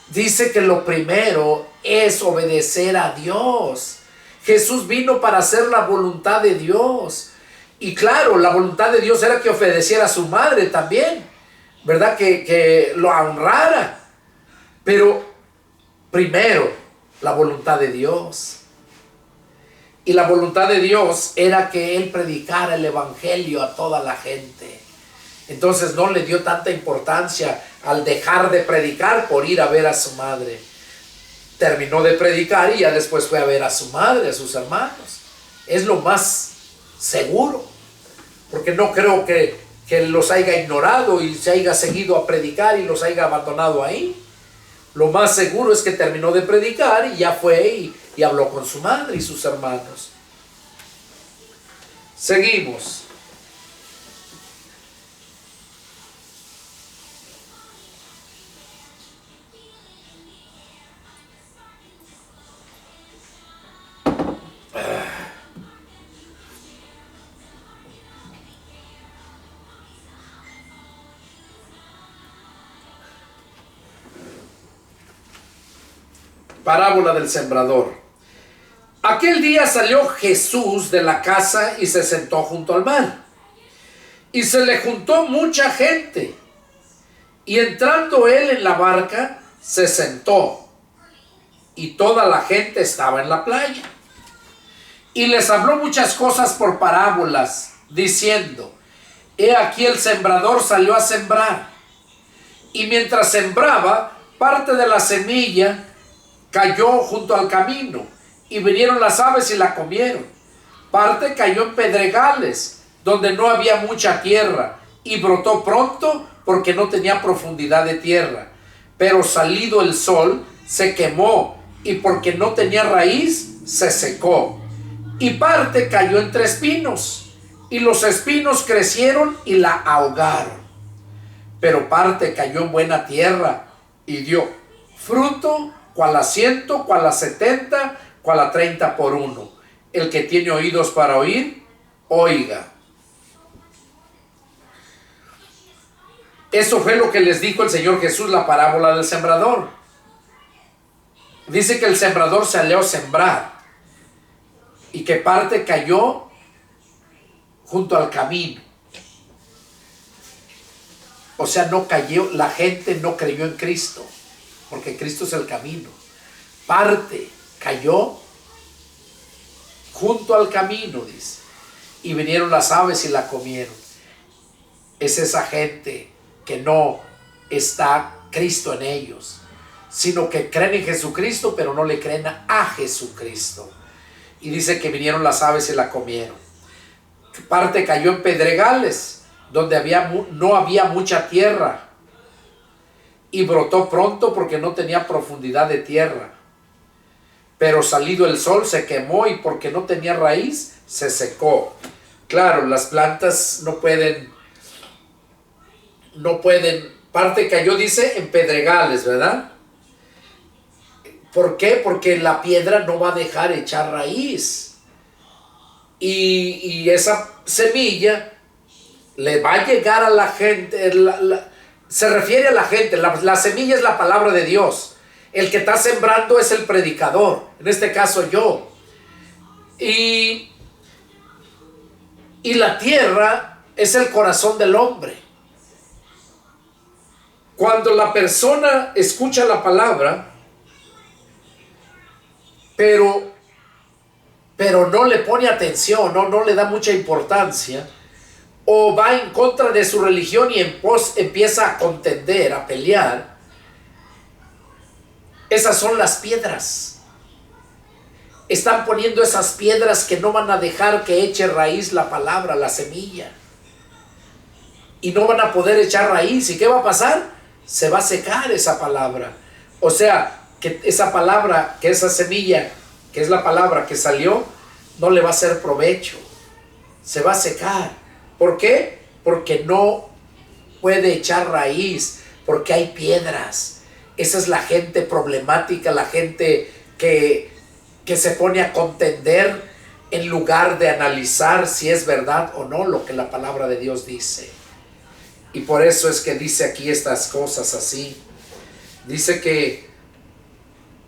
dice que lo primero es obedecer a Dios. Jesús vino para hacer la voluntad de Dios. Y claro, la voluntad de Dios era que obedeciera a su madre también. ¿Verdad? Que lo honrara. Pero primero, la voluntad de Dios. Y la voluntad de Dios era que Él predicara el Evangelio a toda la gente. Entonces no le dio tanta importancia al dejar de predicar por ir a ver a su madre. Terminó de predicar y ya después fue a ver a su madre, a sus hermanos. Es lo más seguro. Porque no creo que los haya ignorado y se haya seguido a predicar y los haya abandonado ahí. Lo más seguro es que terminó de predicar y ya fue y habló con su madre y sus hermanos. Seguimos. Parábola del sembrador. Aquel día salió Jesús de la casa y se sentó junto al mar. Y se le juntó mucha gente. Y entrando él en la barca, se sentó. Y toda la gente estaba en la playa. Y les habló muchas cosas por parábolas, diciendo: He aquí el sembrador salió a sembrar. Y mientras sembraba, parte de la semilla cayó junto al camino, y vinieron las aves y la comieron. Parte cayó en pedregales, donde no había mucha tierra, y brotó pronto porque no tenía profundidad de tierra. Pero salido el sol, se quemó, y porque no tenía raíz, se secó. Y parte cayó entre espinos, y los espinos crecieron y la ahogaron. Pero parte cayó en buena tierra, y dio fruto, cual a 100, cual a 70, cual a 30 por uno. El que tiene oídos para oír, oiga. Eso fue lo que les dijo el Señor Jesús, la parábola del sembrador. Dice que el sembrador salió a sembrar y que parte cayó junto al camino. O sea, no cayó, la gente no creyó en Cristo, porque Cristo es el camino. Parte cayó junto al camino, dice, y vinieron las aves y la comieron. Es esa gente que no está Cristo en ellos, sino que creen en Jesucristo, pero no le creen a Jesucristo. Y dice que vinieron las aves y la comieron. Parte cayó en pedregales, donde no había mucha tierra, y brotó pronto porque no tenía profundidad de tierra. Pero salido el sol se quemó, y porque no tenía raíz, se secó. Claro, las plantas no pueden, parte cayó, dice, en pedregales, ¿verdad? ¿Por qué? Porque la piedra no va a dejar echar raíz. Y esa semilla le va a llegar a la gente, se refiere a la gente, la semilla es la palabra de Dios. El que está sembrando es el predicador, en este caso yo. Y la tierra es el corazón del hombre. Cuando la persona escucha la palabra, pero no le pone atención, no le da mucha importancia, o va en contra de su religión y empieza a contender, a pelear, esas son las piedras. Están poniendo esas piedras que no van a dejar que eche raíz la palabra, la semilla. Y no van a poder echar raíz. ¿Y qué va a pasar? Se va a secar esa palabra. O sea, que esa palabra, que esa semilla, que es la palabra que salió, no le va a hacer provecho. Se va a secar. ¿Por qué? Porque no puede echar raíz, porque hay piedras. Esa es la gente problemática, la gente que se pone a contender en lugar de analizar si es verdad o no lo que la palabra de Dios dice. Y por eso es que dice aquí estas cosas así. Dice que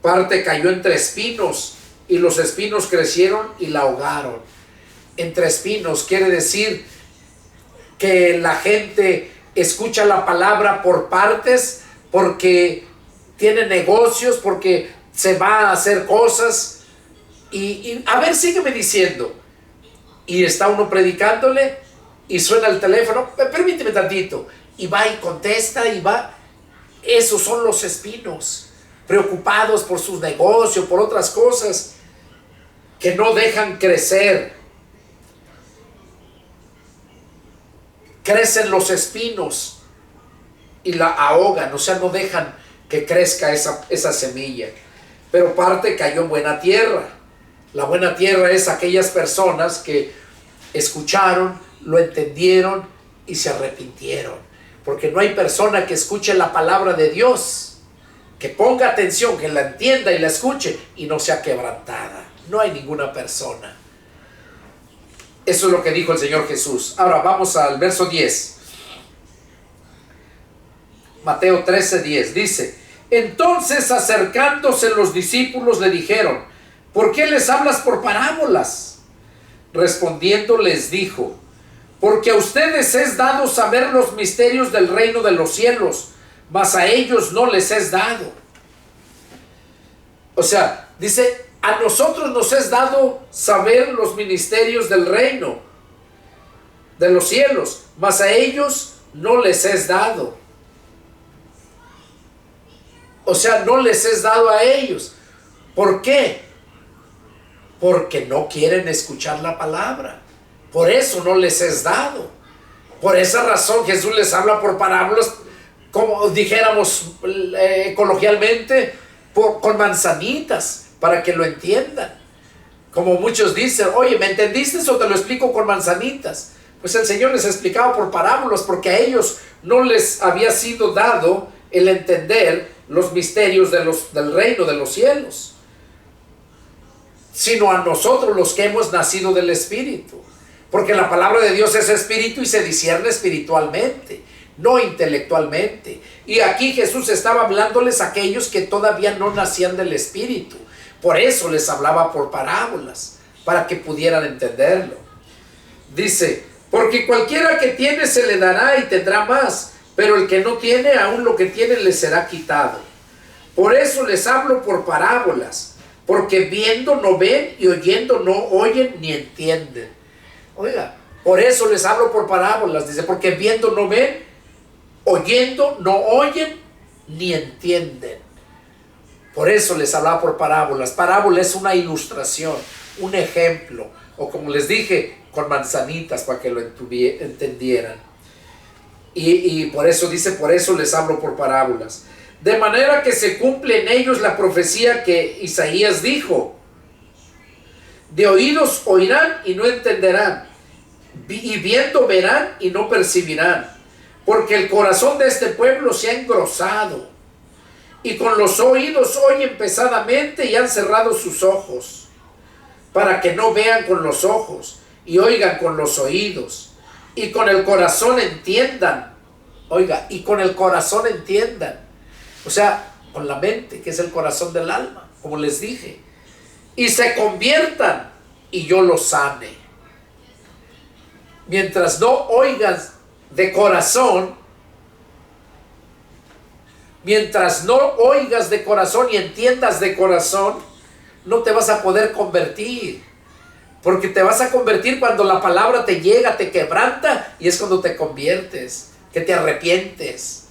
parte cayó entre espinos, y los espinos crecieron y la ahogaron. Entre espinos quiere decir que la gente escucha la palabra por partes, porque tiene negocios, porque se va a hacer cosas. Y a ver, sígueme diciendo. Y está uno predicándole, y suena el teléfono, permíteme tantito, y va y contesta, y va. Esos son los espinos, preocupados por sus negocios, por otras cosas, que no dejan crecer. Crecen los espinos y la ahogan, o sea, no dejan que crezca esa semilla. Pero parte cayó en buena tierra. La buena tierra es aquellas personas que escucharon, lo entendieron y se arrepintieron. Porque no hay persona que escuche la palabra de Dios, que ponga atención, que la entienda y la escuche y no sea quebrantada. No hay ninguna persona. Eso es lo que dijo el Señor Jesús. Ahora vamos al verso 10. Mateo 13:10 dice: entonces, acercándose los discípulos, le dijeron: ¿por qué les hablas por parábolas? Respondiendo les dijo, porque a ustedes es dado saber los misterios del reino de los cielos, mas a ellos no les es dado. O sea, dice, a nosotros nos es dado saber los misterios del reino de los cielos, mas a ellos no les es dado. O sea, no les es dado a ellos. ¿Por qué? Porque no quieren escuchar la palabra. Por eso no les es dado. Por esa razón Jesús les habla por parábolas, como dijéramos coloquialmente, con manzanitas, para que lo entiendan. Como muchos dicen, oye, ¿me entendiste o te lo explico con manzanitas? Pues el Señor les explicaba por parábolas, porque a ellos no les había sido dado el entender los misterios del reino de los cielos, sino a nosotros los que hemos nacido del Espíritu. Porque la palabra de Dios es espíritu y se discierne espiritualmente, no intelectualmente. Y aquí Jesús estaba hablándoles a aquellos que todavía no nacían del Espíritu. Por eso les hablaba por parábolas, para que pudieran entenderlo. Dice, porque cualquiera que tiene se le dará y tendrá más, pero el que no tiene, aún lo que tiene le será quitado. Por eso les hablo por parábolas, porque viendo no ven y oyendo no oyen ni entienden. Oiga, por eso les hablo por parábolas, dice, porque viendo no ven, oyendo no oyen ni entienden. Por eso les hablaba por parábolas. Parábola es una ilustración, un ejemplo, o como les dije, con manzanitas para que lo entendieran. Y por eso dice, por eso les hablo por parábolas. De manera que se cumple en ellos la profecía que Isaías dijo. De oídos oirán y no entenderán, y viendo verán y no percibirán, porque el corazón de este pueblo se ha engrosado, y con los oídos oyen pesadamente y han cerrado sus ojos, para que no vean con los ojos y oigan con los oídos, y con el corazón entiendan. Oiga, y con el corazón entiendan. O sea, con la mente, que es el corazón del alma, como les dije. Y se conviertan y yo los sane. Mientras no oigas de corazón, mientras no oigas de corazón y entiendas de corazón, no te vas a poder convertir. Porque te vas a convertir cuando la palabra te llega, te quebranta, y es cuando te conviertes, que te arrepientes.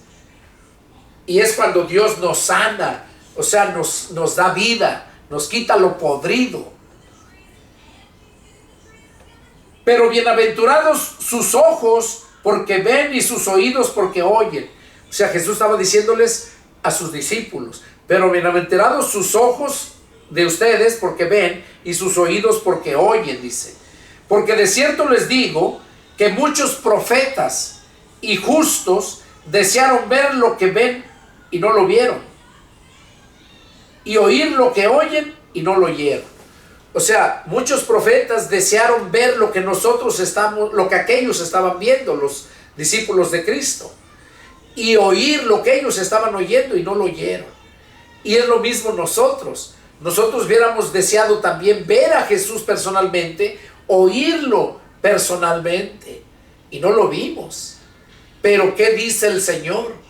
Y es cuando Dios nos sana, o sea, nos da vida, nos quita lo podrido. Pero bienaventurados sus ojos porque ven y sus oídos porque oyen. O sea, Jesús estaba diciéndoles a sus discípulos, pero bienaventurados sus ojos de ustedes porque ven y sus oídos porque oyen, dice. Porque de cierto les digo que muchos profetas y justos desearon ver lo que ven y no lo vieron, y oír lo que oyen y no lo oyeron. O sea, muchos profetas desearon ver lo que lo que aquellos estaban viendo, los discípulos de Cristo, y oír lo que ellos estaban oyendo y no lo oyeron. Y es lo mismo nosotros. Nosotros hubiéramos deseado también ver a Jesús personalmente, oírlo personalmente, y no lo vimos. Pero ¿qué dice el Señor?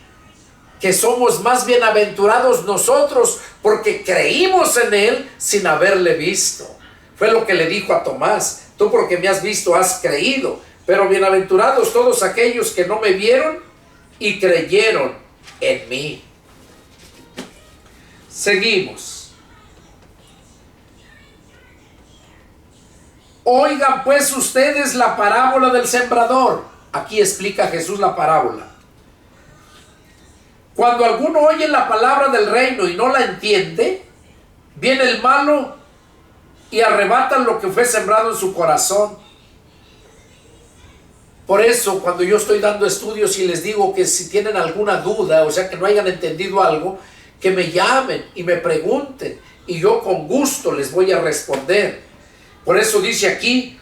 Que somos más bienaventurados nosotros porque creímos en Él sin haberle visto. Fue lo que le dijo a Tomás: tú porque me has visto has creído, pero bienaventurados todos aquellos que no me vieron y creyeron en mí. Seguimos. Oigan pues ustedes la parábola del sembrador. Aquí explica Jesús la parábola. Cuando alguno oye la palabra del reino y no la entiende, viene el malo y arrebata lo que fue sembrado en su corazón. Por eso, cuando yo estoy dando estudios y les digo que si tienen alguna duda, o sea que no hayan entendido algo, que me llamen y me pregunten, y yo con gusto les voy a responder. Por eso dice aquí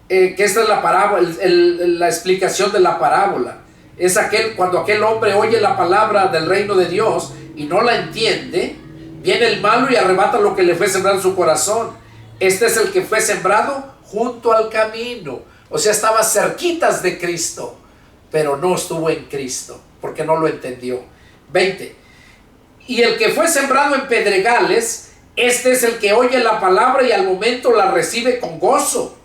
que esta es la parábola, la explicación de la parábola. Es cuando aquel hombre oye la palabra del reino de Dios y no la entiende, Viene el malo y arrebata lo que le fue sembrado en su corazón. Este es el que fue sembrado junto al camino. O sea, estaba cerquitas de Cristo, pero no estuvo en Cristo, porque no lo entendió. 20. Y el que fue sembrado en pedregales, este es el que oye la palabra y al momento la recibe con gozo,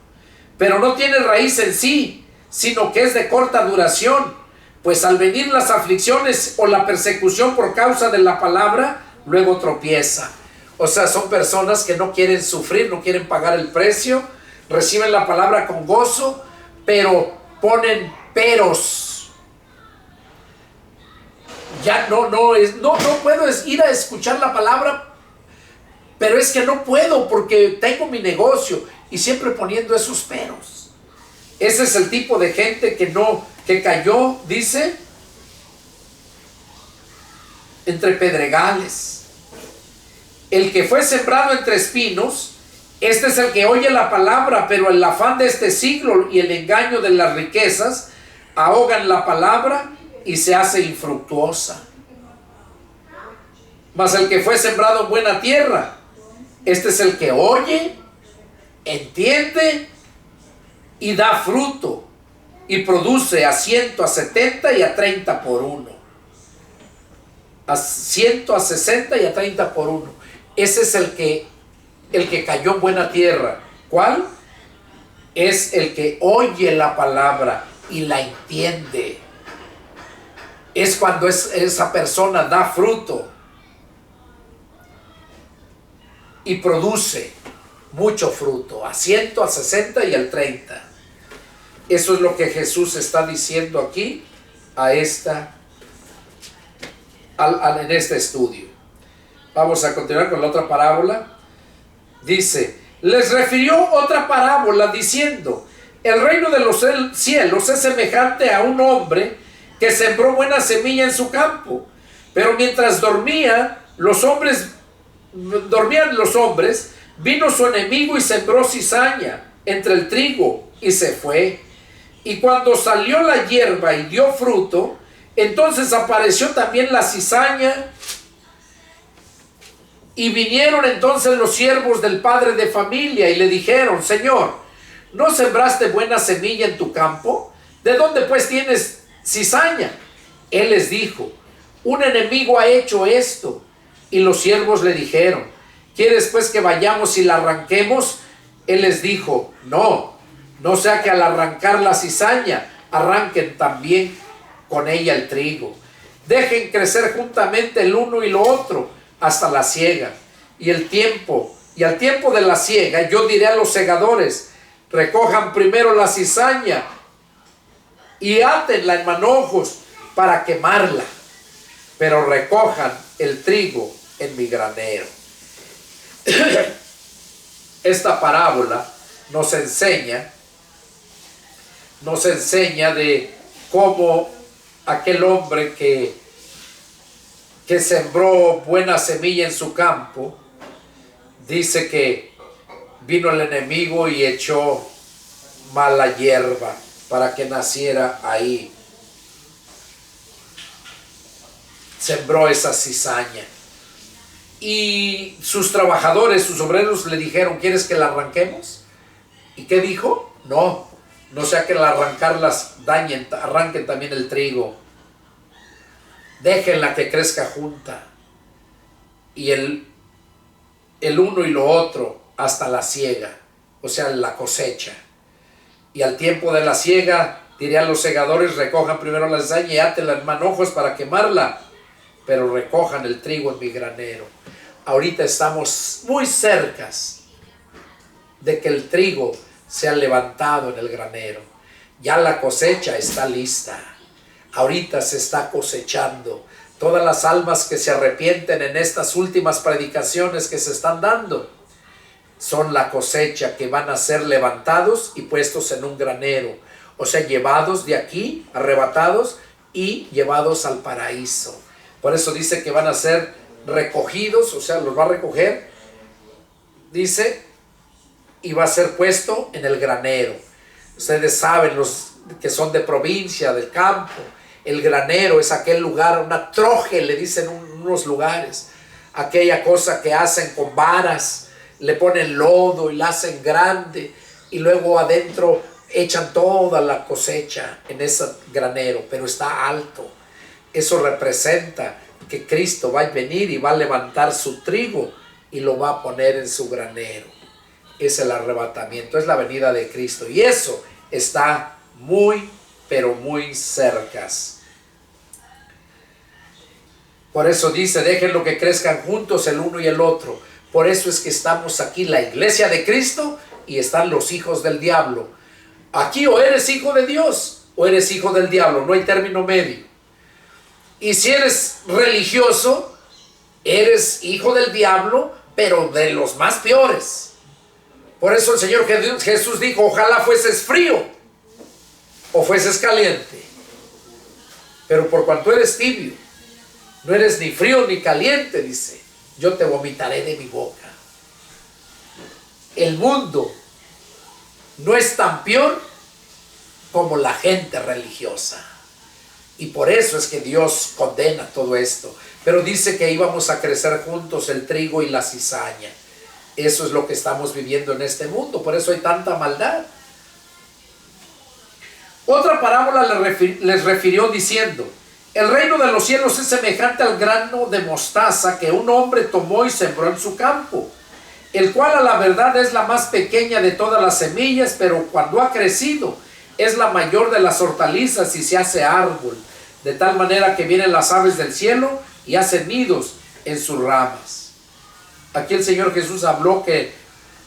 pero no tiene raíz en sí, sino que es de corta duración, pues al venir las aflicciones o la persecución por causa de la palabra, luego tropieza. O sea, son personas que no quieren sufrir, no quieren pagar el precio, reciben la palabra con gozo, pero ponen peros. Ya no puedo ir a escuchar la palabra, pero es que no puedo porque tengo mi negocio, y siempre poniendo esos peros. Ese es el tipo de gente que cayó, dice, entre pedregales. El que fue sembrado entre espinos, este es el que oye la palabra, pero el afán de este siglo y el engaño de las riquezas ahogan la palabra y se hace infructuosa. Mas el que fue sembrado en buena tierra, este es el que oye, entiende y da fruto, y produce a 100, a 70 y a 30 por uno. A 100, a 60 y a 30 por uno. Ese es el que cayó en buena tierra. ¿Cuál? Es el que oye la palabra y la entiende. Es cuando esa persona da fruto y produce mucho fruto, a 100, a 60 y al 30. Eso es lo que Jesús está diciendo aquí en este estudio. Vamos a continuar con la otra parábola. Dice, les refirió otra parábola diciendo, el reino de los cielos es semejante a un hombre que sembró buena semilla en su campo, pero mientras dormían los hombres, vino su enemigo y sembró cizaña entre el trigo y se fue. Y cuando salió la hierba y dio fruto, entonces apareció también la cizaña. Y vinieron entonces los siervos del padre de familia y le dijeron, Señor, ¿no sembraste buena semilla en tu campo? ¿De dónde pues tienes cizaña? Él les dijo, un enemigo ha hecho esto. Y los siervos le dijeron, ¿quieres pues que vayamos y la arranquemos? Él les dijo, no sea que al arrancar la cizaña arranquen también con ella el trigo. Dejen crecer juntamente el uno y lo otro hasta la siega. Y al tiempo de la siega, yo diré a los segadores, recojan primero la cizaña y átenla en manojos para quemarla, pero recojan el trigo en mi granero. Esta parábola nos enseña de cómo aquel hombre que sembró buena semilla en su campo, dice que vino el enemigo y echó mala hierba para que naciera ahí. Sembró esa cizaña. Y sus trabajadores, sus obreros le dijeron, ¿quieres que la arranquemos? ¿Y qué dijo? No sea que al arrancarlas arranquen también el trigo. Déjenla que crezca junta. Y el uno y lo otro hasta la siega, o sea, la cosecha. Y al tiempo de la siega, diré a los segadores, recojan primero la cizaña y átenla en manojos para quemarla, pero recojan el trigo en mi granero. Ahorita estamos muy cerca de que el trigo sea levantado en el granero. Ya la cosecha está lista. Ahorita se está cosechando. Todas las almas que se arrepienten en estas últimas predicaciones que se están dando son la cosecha, que van a ser levantados y puestos en un granero. O sea, llevados de aquí, arrebatados y llevados al paraíso. Por eso dice que van a ser recogidos, o sea, los va a recoger, dice, y va a ser puesto en el granero. Ustedes saben, los que son de provincia, del campo, el granero es aquel lugar, una troje le dicen unos lugares, aquella cosa que hacen con varas, le ponen lodo y la hacen grande y luego adentro echan toda la cosecha en ese granero, pero está alto. Eso representa que Cristo va a venir y va a levantar su trigo y lo va a poner en su granero. Es el arrebatamiento, es la venida de Cristo, y eso está muy, pero muy cerca. Por eso dice, déjenlo que crezcan juntos el uno y el otro. Por eso es que estamos aquí, la iglesia de Cristo, y están los hijos del diablo. Aquí o eres hijo de Dios o eres hijo del diablo, no hay término medio. Y si eres religioso, eres hijo del diablo, pero de los más peores. Por eso el Señor Jesús dijo, ojalá fueses frío o fueses caliente. Pero por cuanto eres tibio, no eres ni frío ni caliente, dice, yo te vomitaré de mi boca. El mundo no es tan peor como la gente religiosa. Y por eso es que Dios condena todo esto. Pero dice que íbamos a crecer juntos el trigo y la cizaña. Eso es lo que estamos viviendo en este mundo. Por eso hay tanta maldad. Otra parábola les refirió diciendo, el reino de los cielos es semejante al grano de mostaza que un hombre tomó y sembró en su campo, el cual a la verdad es la más pequeña de todas las semillas, pero cuando ha crecido es la mayor de las hortalizas y se hace árbol, de tal manera que vienen las aves del cielo y hacen nidos en sus ramas. Aquí el Señor Jesús habló que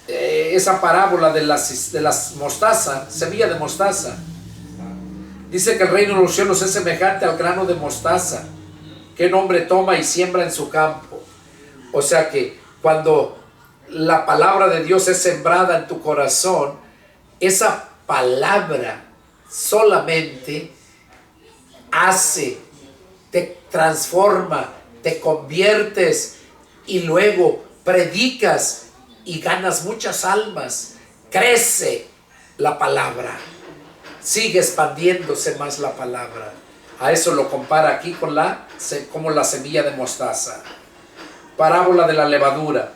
esa parábola de las mostaza, semilla de mostaza, dice que el reino de los cielos es semejante al grano de mostaza que un hombre toma y siembra en su campo. O sea que cuando la palabra de Dios es sembrada en tu corazón, esa palabra solamente hace, te transforma, te conviertes y luego predicas y ganas muchas almas. Crece la palabra, sigue expandiéndose más la palabra. A eso lo compara aquí con como la semilla de mostaza. Parábola de la levadura.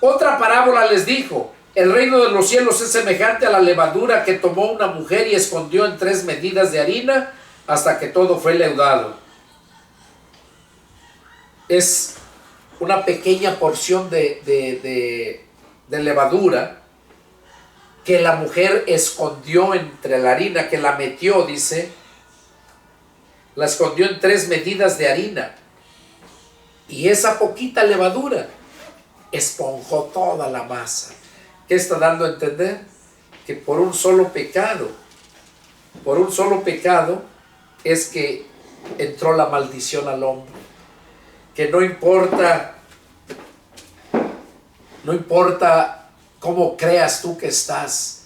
Otra parábola les dijo, el reino de los cielos es semejante a la levadura que tomó una mujer y escondió en 3 medidas de harina hasta que todo fue leudado. Es una pequeña porción de levadura que la mujer escondió entre la harina, que la metió, dice, la escondió en 3 medidas de harina. Y esa poquita levadura esponjó toda la masa. ¿Qué está dando a entender? Que por un solo pecado es que entró la maldición al hombre. Que no importa cómo creas tú que estás,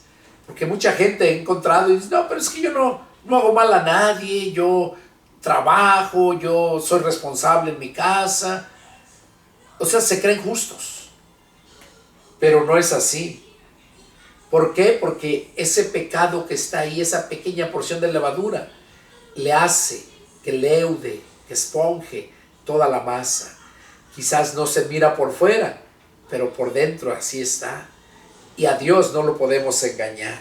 porque mucha gente he encontrado y dice, no, pero es que yo no hago mal a nadie, yo trabajo, yo soy responsable en mi casa. O sea, se creen justos, pero no es así. ¿Por qué? Porque ese pecado que está ahí, esa pequeña porción de levadura, le hace que leude, que esponje toda la masa. Quizás no se mira por fuera, pero por dentro así está. Y a Dios no lo podemos engañar.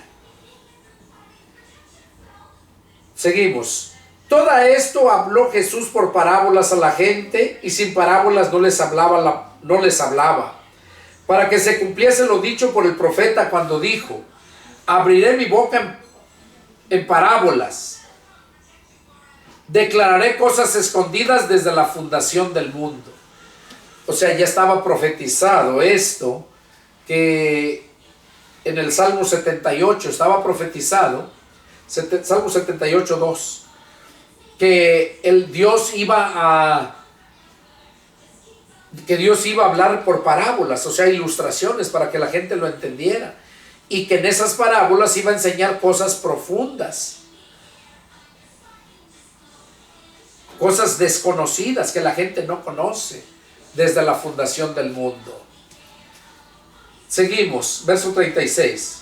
Seguimos. Todo esto habló Jesús por parábolas a la gente, y sin parábolas no les hablaba, para que se cumpliese lo dicho por el profeta cuando dijo, abriré mi boca en parábolas, declararé cosas escondidas desde la fundación del mundo. O sea, ya estaba profetizado esto, que en el Salmo 78 estaba profetizado, Salmo 78, 2, que Dios iba a hablar por parábolas, o sea, ilustraciones para que la gente lo entendiera, y que en esas parábolas iba a enseñar cosas profundas, cosas desconocidas que la gente no conoce desde la fundación del mundo. Seguimos, verso 36.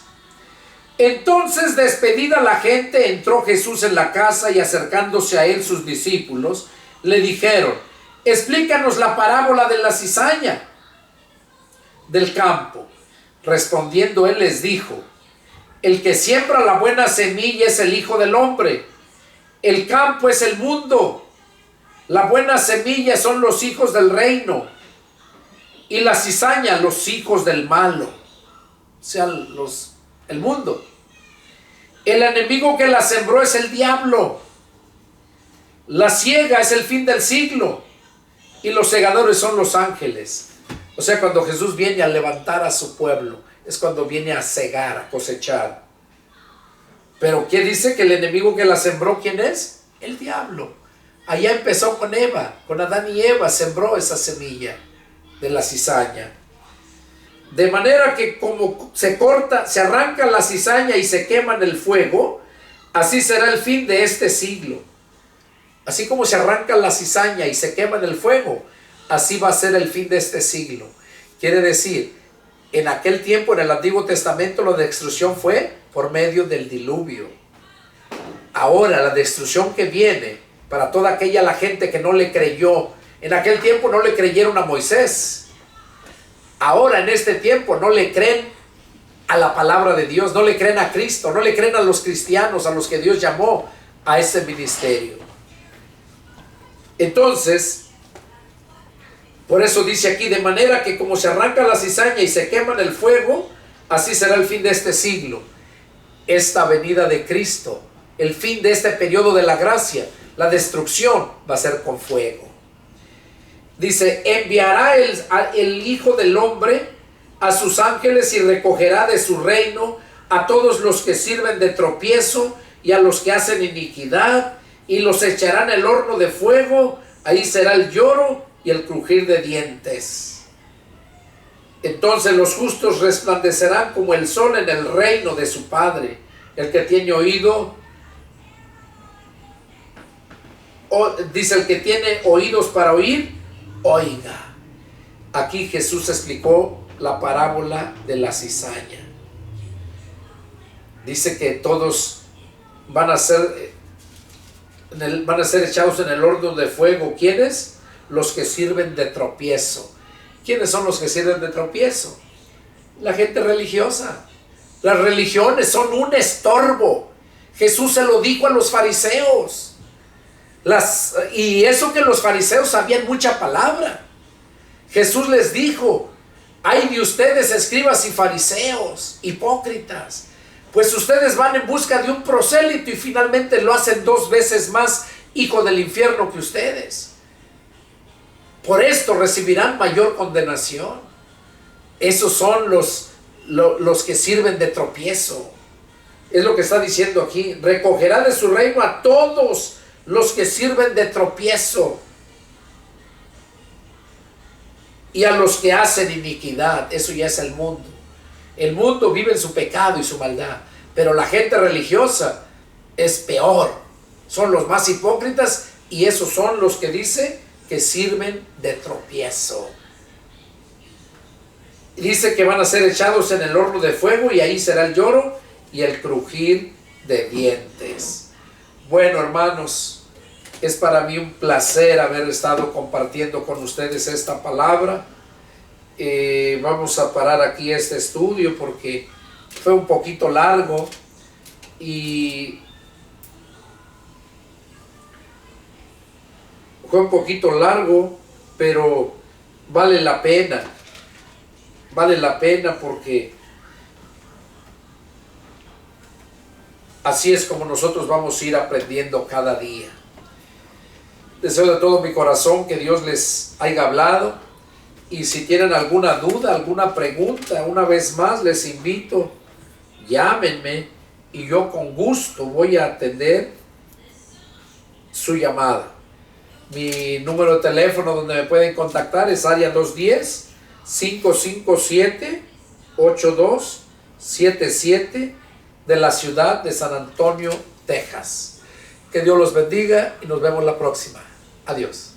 Entonces, despedida la gente, entró Jesús en la casa, y acercándose a él sus discípulos le dijeron, explícanos la parábola de la cizaña del campo. Respondiendo él les dijo: el que siembra la buena semilla es el Hijo del Hombre. El campo es el mundo. La buena semilla son los hijos del reino, y la cizaña los hijos del malo, o sea, el mundo. El enemigo que la sembró es el diablo. La siega es el fin del siglo, y los segadores son los ángeles. O sea, cuando Jesús viene a levantar a su pueblo, es cuando viene a cegar, a cosechar. Pero ¿qué dice? Que el enemigo que la sembró, ¿quién es? El diablo. Allá empezó con Eva, con Adán y Eva, sembró esa semilla de la cizaña. De manera que como se corta, se arranca la cizaña y se quema en el fuego, así será el fin de este siglo. Así como se arranca la cizaña y se quema en el fuego, así va a ser el fin de este siglo. Quiere decir, en aquel tiempo, en el Antiguo Testamento, la destrucción fue por medio del diluvio. Ahora, la destrucción que viene para toda aquella la gente que no le creyó, en aquel tiempo no le creyeron a Moisés. Ahora, en este tiempo, no le creen a la palabra de Dios, no le creen a Cristo, no le creen a los cristianos, a los que Dios llamó a ese ministerio. Entonces, por eso dice aquí, de manera que como se arranca la cizaña y se quema en el fuego, así será el fin de este siglo. Esta venida de Cristo, el fin de este periodo de la gracia, la destrucción va a ser con fuego. Dice, enviará el Hijo del Hombre a sus ángeles y recogerá de su reino a todos los que sirven de tropiezo y a los que hacen iniquidad, y los echarán en el horno de fuego. Ahí será el lloro y el crujir de dientes. Entonces los justos resplandecerán como el sol en el reino de su Padre. El que tiene oído, dice, el que tiene oídos para oír, oiga. Aquí Jesús explicó la parábola de la cizaña. Dice que todos van a ser echados en el horno de fuego. ¿Quiénes? Los que sirven de tropiezo. ¿Quiénes son los que sirven de tropiezo? La gente religiosa. Las religiones son un estorbo. Jesús se lo dijo a los fariseos. Y eso que los fariseos sabían mucha palabra. Jesús les dijo: ay de ustedes, escribas y fariseos, hipócritas, pues ustedes van en busca de un prosélito y finalmente lo hacen 2 veces más hijo del infierno que ustedes. Por esto recibirán mayor condenación. Esos son los que sirven de tropiezo. Es lo que está diciendo aquí. Recogerá de su reino a todos los que sirven de tropiezo y a los que hacen iniquidad. Eso ya es el mundo. El mundo vive en su pecado y su maldad, pero la gente religiosa es peor. Son los más hipócritas, y esos son los que dice que sirven de tropiezo. Dice que van a ser echados en el horno de fuego, y ahí será el lloro y el crujir de dientes. Bueno, hermanos, es para mí un placer haber estado compartiendo con ustedes esta palabra. Vamos a parar aquí este estudio porque fue un poquito largo, pero vale la pena. Vale la pena porque así es como nosotros vamos a ir aprendiendo cada día. Deseo de todo mi corazón que Dios les haya hablado. Y si tienen alguna duda, alguna pregunta, una vez más les invito, llámenme y yo con gusto voy a atender su llamada. Mi número de teléfono donde me pueden contactar es área 210-557-8277 de la ciudad de San Antonio, Texas. Que Dios los bendiga y nos vemos la próxima. Adiós.